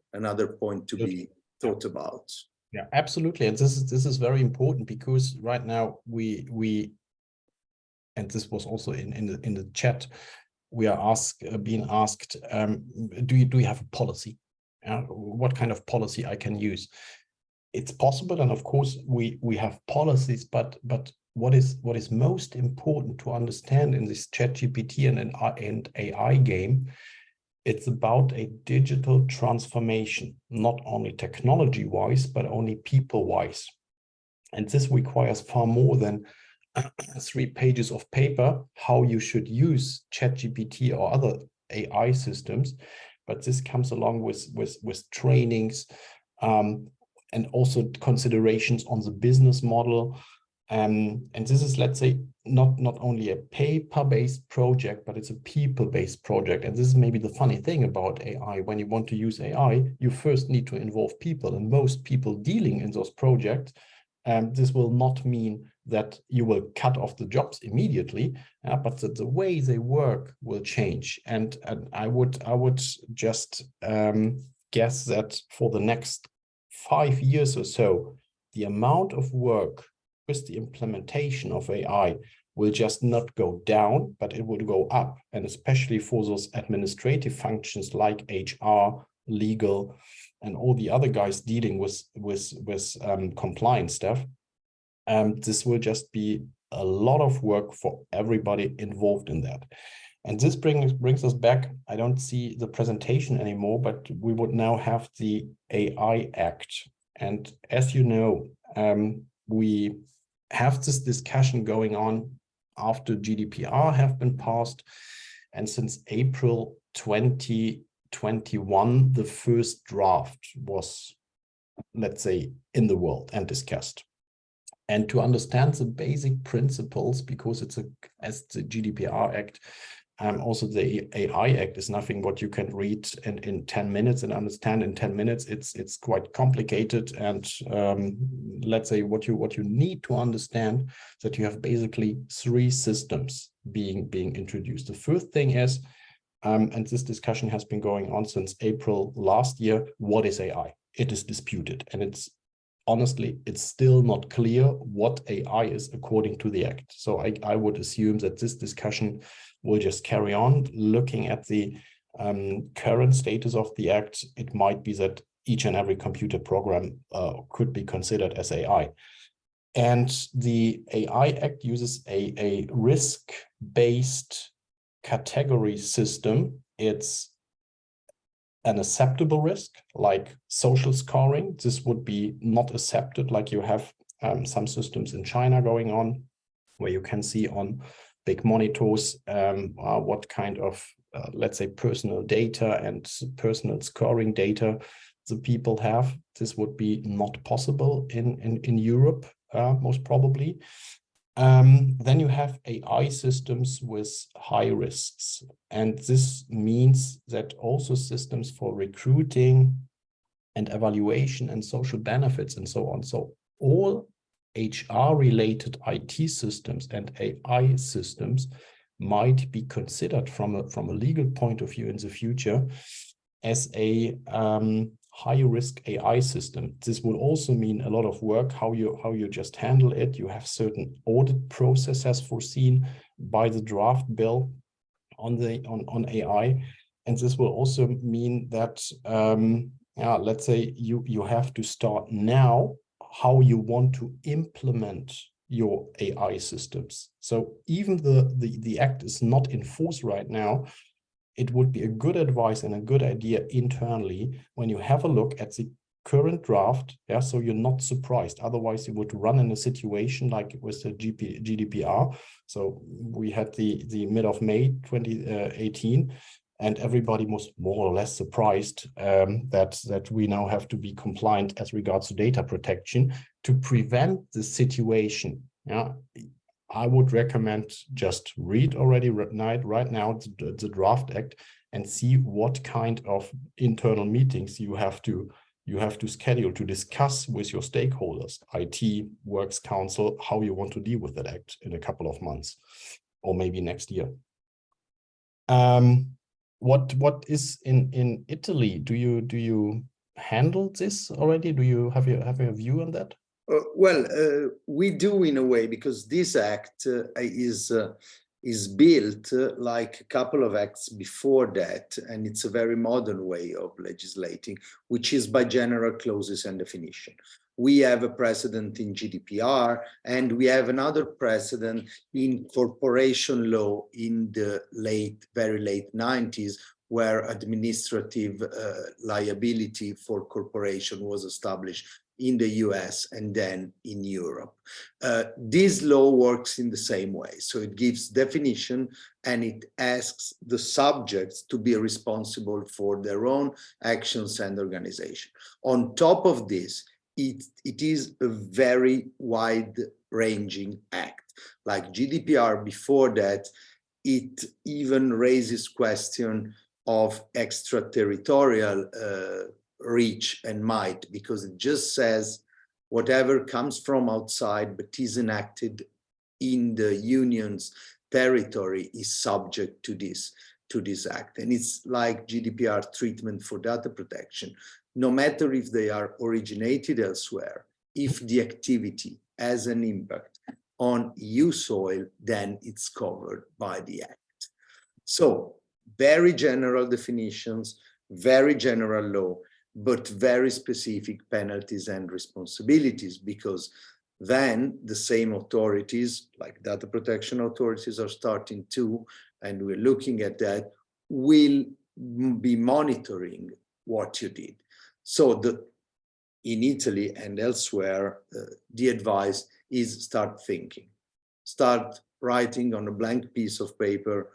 point to be thought about. Yeah, absolutely. And this is very important, because right now we and this was also in the chat, we are being asked, do you have a policy? What kind of policy I can use? It's possible, and of course we have policies, but what is most important to understand in this ChatGPT and AI game, it's about a digital transformation, not only technology-wise, but only people-wise. And this requires far more than 3 pages of paper, how you should use ChatGPT or other AI systems. But this comes along with trainings, and also considerations on the business model. And this is, let's say, not only a paper-based project, but it's a people-based project. And this is maybe the funny thing about AI. When you want to use AI, you first need to involve people, and most people dealing in those projects. This will not mean that you will cut off the jobs immediately, but that the way they work will change. And I would just guess that for the next 5 years or so, the amount of work with the implementation of AI will just not go down, but it will go up. And especially for those administrative functions like HR, legal, and all the other guys dealing with compliance stuff, this will just be a lot of work for everybody involved in that. And this brings us back. I don't see the presentation anymore, but we would now have the AI Act. And as you know, we have this discussion going on after GDPR have been passed. And since April 2021, the first draft was, let's say, in the world and discussed. And to understand the basic principles, because it's as the GDPR Act, also the AI Act is nothing what you can read in 10 minutes and understand in 10 minutes. It's quite complicated. And let's say what you need to understand, that you have basically 3 systems being introduced. The first thing is, and this discussion has been going on since April last year, what is AI? It is disputed, and honestly, it's still not clear what AI is according to the Act. So I would assume that this discussion will just carry on. Looking at the current status of the Act, it might be that each and every computer program could be considered as AI. And the AI Act uses a risk-based category system. It's an acceptable risk, like social scoring. This would be not accepted, like you have some systems in China going on, where you can see on big monitors what kind of, let's say, personal data and personal scoring data the people have. This would be not possible in Europe, most probably. Then you have AI systems with high risks. And this means that also systems for recruiting and evaluation and social benefits and so on. So all HR-related IT systems and AI systems might be considered from a legal point of view in the future as a high-risk AI system. This will also mean a lot of work, how you just handle it. You have certain audit processes foreseen by the draft bill on AI, and this will also mean that let's say you have to start now how you want to implement your AI systems. So even the Act is not in force right now, it would be a good advice and a good idea internally when you have a look at the current draft, so you're not surprised. Otherwise, you would run in a situation like with the GDPR. So we had the mid of May 2018, and everybody was more or less surprised that we now have to be compliant as regards to data protection to prevent the situation. I would recommend just read already right now the draft Act and see what kind of internal meetings you have to schedule to discuss with your stakeholders, IT, Works Council, how you want to deal with that Act in a couple of months or maybe next year. What is in Italy? Do you handle this already? Do you have a view on that? Well, we do in a way, because this act is built like a couple of acts before that, and it's a very modern way of legislating, which is by general clauses and definition. We have a precedent in GDPR, and we have another precedent in corporation law in the very late 90s, where administrative liability for corporation was established in the US and then in Europe. This law works in the same way. So it gives definition and it asks the subjects to be responsible for their own actions and organization. On top of this, it is a very wide-ranging act. Like GDPR before that, it even raises question of extraterritorial reach and might, because it just says whatever comes from outside but is enacted in the union's territory is subject to this act. And it's like GDPR treatment for data protection. No matter if they are originated elsewhere, if the activity has an impact on EU soil, then it's covered by the act. So very general definitions, very general law, but very specific penalties and responsibilities, because then the same authorities, like data protection authorities, are starting to, and we're looking at that, will be monitoring what you did. So in Italy and elsewhere, the advice is start thinking, start writing on a blank piece of paper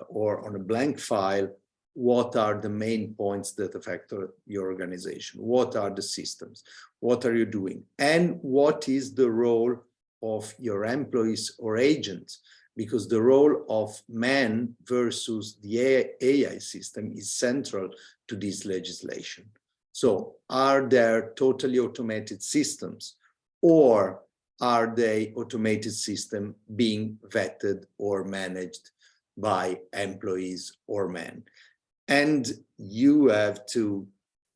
or on a blank file, what are the main points that affect your organization? What are the systems? What are you doing? And what is the role of your employees or agents? Because the role of man versus the AI system is central to this legislation. So are there totally automated systems, or are they automated systems being vetted or managed by employees or men? And you have to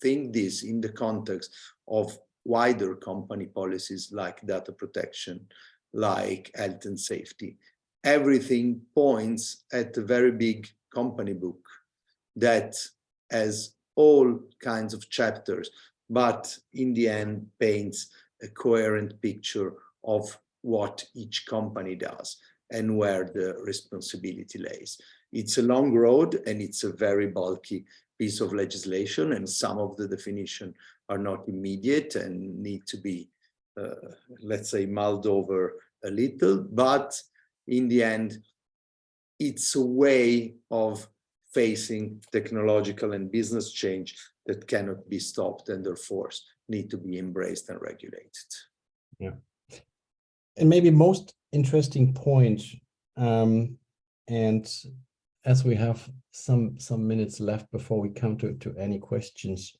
think this in the context of wider company policies like data protection, like health and safety. Everything points at a very big company book that has all kinds of chapters, but in the end paints a coherent picture of what each company does and where the responsibility lays. It's a long road and it's a very bulky piece of legislation, and some of the definitions are not immediate and need to be, let's say, mulled over a little, but in the end, it's a way of facing technological and business change that cannot be stopped and therefore need to be embraced and regulated. Yeah. And maybe most interesting point, and as we have some minutes left before we come to any questions,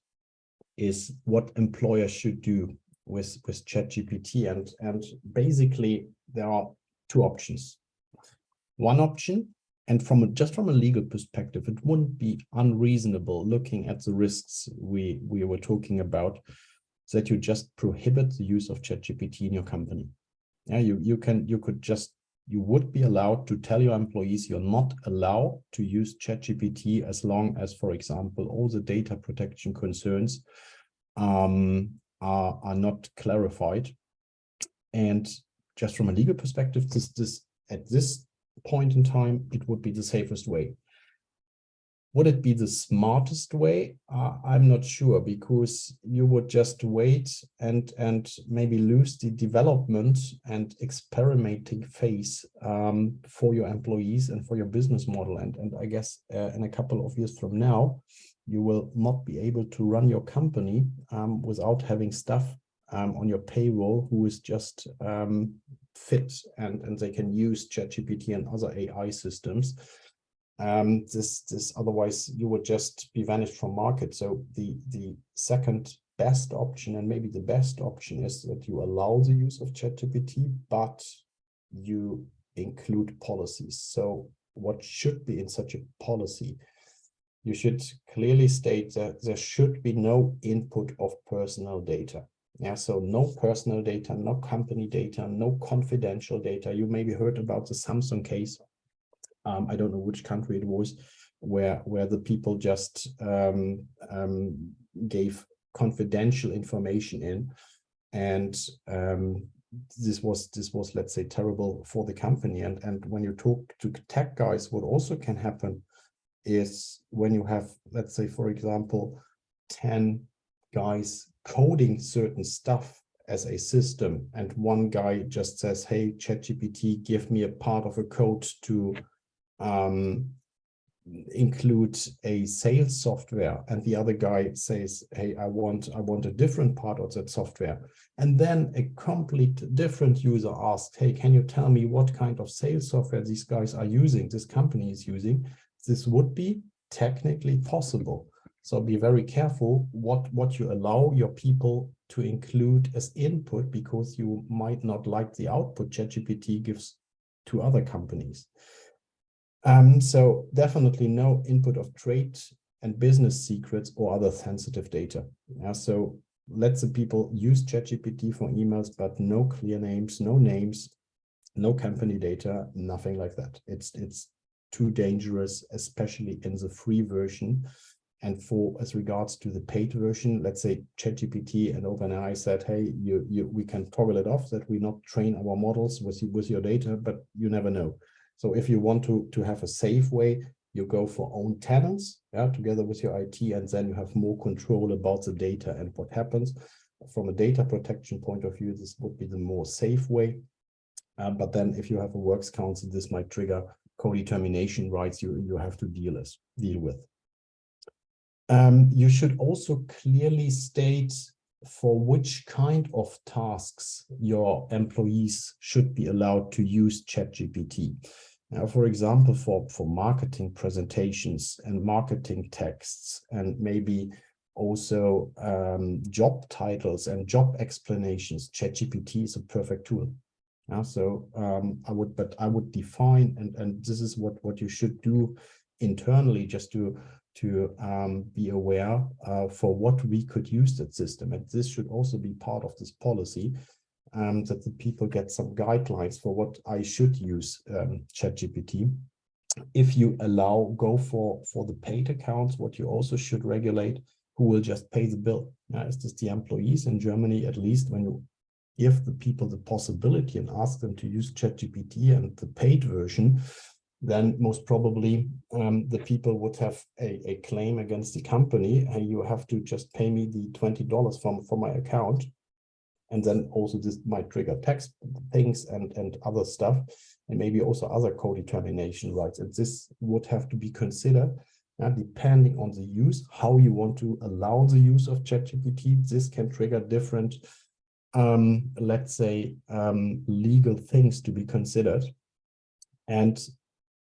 is what employers should do with ChatGPT. And basically there are two options. One option, and just from a legal perspective, it wouldn't be unreasonable looking at the risks we were talking about, that you just prohibit the use of ChatGPT in your company. Yeah, you would be allowed to tell your employees you're not allowed to use ChatGPT as long as, for example, all the data protection concerns are not clarified. And just from a legal perspective, at this point in time, it would be the safest way. Would it be the smartest way? I'm not sure, because you would just wait and maybe lose the development and experimenting phase for your employees and for your business model. And I guess in a couple of years from now, you will not be able to run your company without having staff on your payroll who is just fit and they can use ChatGPT and other AI systems. Otherwise you would just be vanished from market. So the second best option, and maybe the best option, is that you allow the use of ChatGPT, but you include policies. So what should be in such a policy? You should clearly state that there should be no input of personal data. Yeah, so no personal data, no company data, no confidential data. You maybe heard about the Samsung case. I don't know which country it was, where the people just gave confidential information in, and this was, let's say, terrible for the company. And when you talk to tech guys, what also can happen is when you have, let's say, for example, 10 guys coding certain stuff as a system, and one guy just says, hey, ChatGPT, give me a part of a code to include a sales software, and the other guy says, hey, I want a different part of that software, and then a complete different user asks, hey, can you tell me what kind of sales software these guys are using, this company is using? This would be technically possible. So be very careful what you allow your people to include as input, because you might not like the output ChatGPT gives to other companies. So definitely no input of trade and business secrets or other sensitive data. So let the people use ChatGPT for emails, but no clear names, no company data, nothing like that. It's too dangerous, especially in the free version. And for as regards to the paid version, let's say ChatGPT and OpenAI said, hey, we can toggle it off that we not train our models with your data, but you never know. So if you want to have a safe way, you go for own tenants, together with your IT, and then you have more control about the data and what happens. From a data protection point of view, this would be the more safe way. But then if you have a works council, this might trigger co-determination rights you have to deal with. You should also clearly state for which kind of tasks your employees should be allowed to use ChatGPT. Now, for example, for marketing presentations and marketing texts, and maybe also job titles and job explanations, ChatGPT is a perfect tool. So I would define, and this is what you should do internally, just to be aware for what we could use that system. And this should also be part of this policy, that the people get some guidelines for what I should use ChatGPT. If you go for the paid accounts, what you also should regulate, who will just pay the bill. Is this the employees in Germany? At least when you give the people the possibility and ask them to use ChatGPT and the paid version, then most probably the people would have a claim against the company, and you have to just pay me the $20 from my account. And then also this might trigger tax things and other stuff, and maybe also other co-determination rights. And this would have to be considered depending on the use, how you want to allow the use of ChatGPT. This can trigger different, let's say, legal things to be considered. And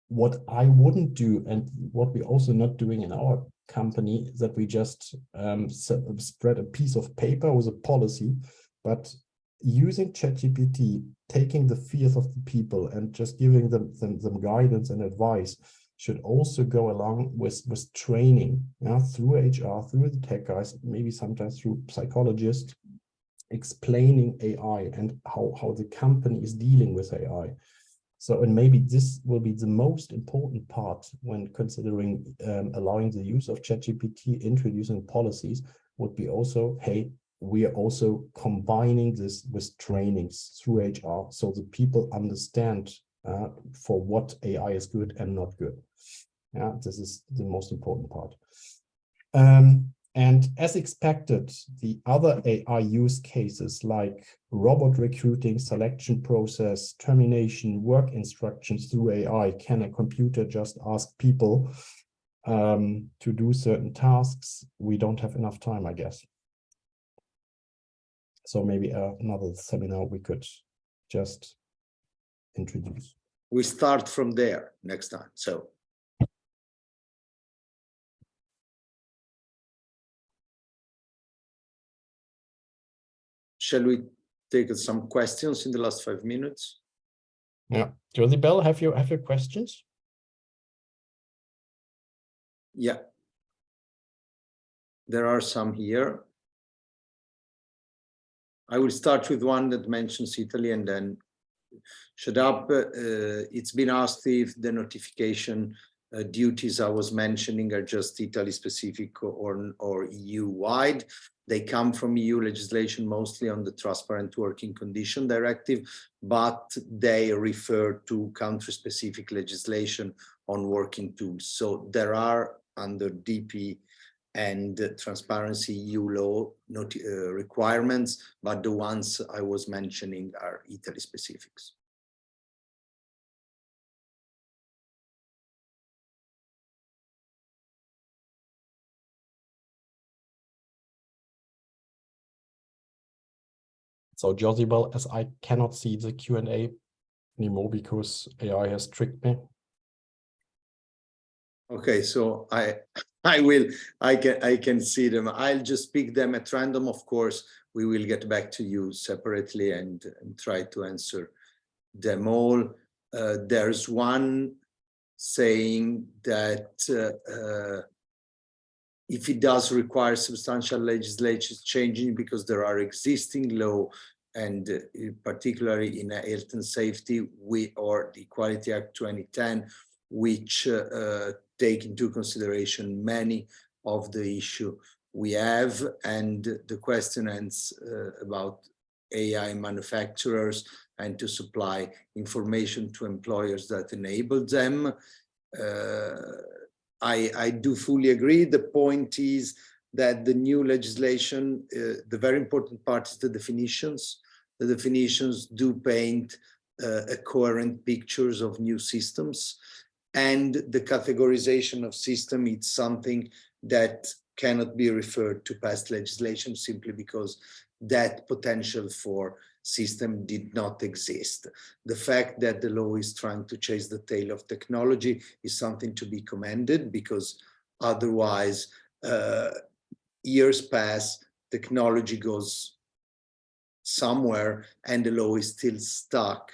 what I wouldn't do, and what we're also not doing in our company, is that we just spread a piece of paper with a policy, but using ChatGPT, taking the fears of the people and just giving them guidance and advice should also go along with training, through HR, through the tech guys, maybe sometimes through psychologists, explaining AI and how the company is dealing with AI. So, and maybe this will be the most important part when considering allowing the use of ChatGPT, introducing policies, would be also, hey, we are also combining this with trainings through HR, so the people understand for what AI is good and not good. This is the most important part. And as expected, the other AI use cases like robot recruiting, selection process, termination, work instructions through AI, can a computer just ask people to do certain tasks? We don't have enough time, I guess. So maybe another seminar we could just introduce. We start from there next time. So. Shall we take some questions in the last 5 minutes? Yeah, Josie Bell, have you questions? Yeah, there are some here. I will start with one that mentions Italy and then shut up. It's been asked if the notification duties I was mentioning are just Italy specific or EU wide. They come from EU legislation, mostly on the Transparent Working Condition Directive, but they refer to country-specific legislation on working tools. So there are under DP and transparency EU law requirements, but the ones I was mentioning are Italy specifics. So Josibel, as I cannot see the Q&A anymore because AI has tricked me. Okay, so I can see them. I'll just pick them at random. Of course, we will get back to you separately and try to answer them all. There's one saying that if it does require substantial legislation changing because there are existing law, and particularly in health and safety, or the Equality Act 2010, which take into consideration many of the issue we have. And the question ends about AI manufacturers and to supply information to employers that enable them. I do fully agree. The point is that the new legislation, the very important part is the definitions. The definitions do paint a coherent pictures of new systems, and the categorization of system is something that cannot be referred to past legislation simply because that potential for system did not exist. The fact that the law is trying to chase the tail of technology is something to be commended, because otherwise years pass, technology goes somewhere and the law is still stuck,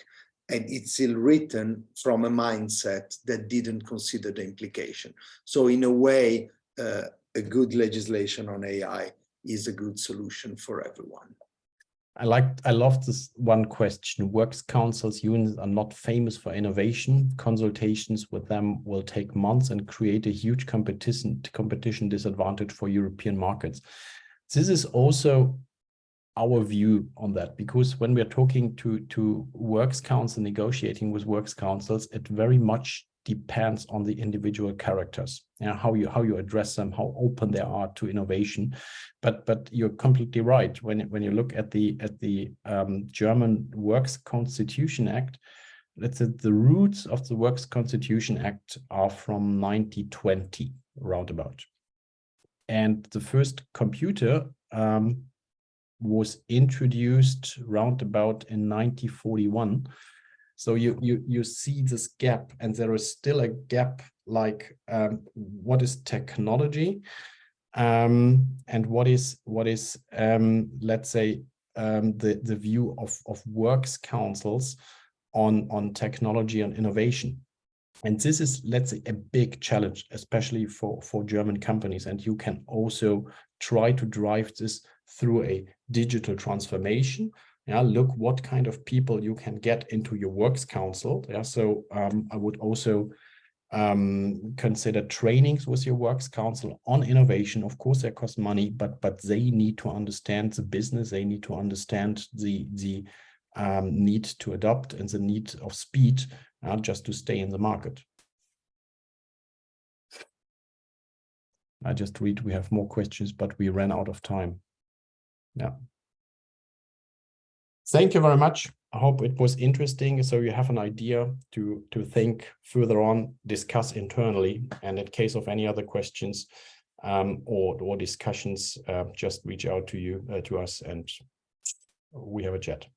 and it's still written from a mindset that didn't consider the implication. So in a way, a good legislation on AI is a good solution for everyone. I love this one question. Works councils unions are not famous for innovation. Consultations with them will take months and create a huge competition disadvantage for European markets. This is also our view on that, because when we are talking to works council, negotiating with works councils, it very much depends on the individual characters, how you address them, how open they are to innovation. But you're completely right. When you look at the German Works Constitution Act, let's say the roots of the Works Constitution Act are from 1920 roundabout, and the first computer was introduced roundabout in 1941. So you see this gap, and there is still a gap, like what is technology and what is let's say the view of works councils on technology and innovation. And this is, let's say, a big challenge, especially for German companies. And you can also try to drive this through a digital transformation. Yeah, look what kind of people you can get into your works council. Yeah, so I would also consider trainings with your works council on innovation. Of course, they cost money, but they need to understand the business. They need to understand the need to adopt and the need of speed just to stay in the market. I just read, we have more questions, but we ran out of time. Yeah. Thank you very much. I hope it was interesting. So you have an idea to think further on, discuss internally, and in case of any other questions or discussions, just reach out to us and we have a chat.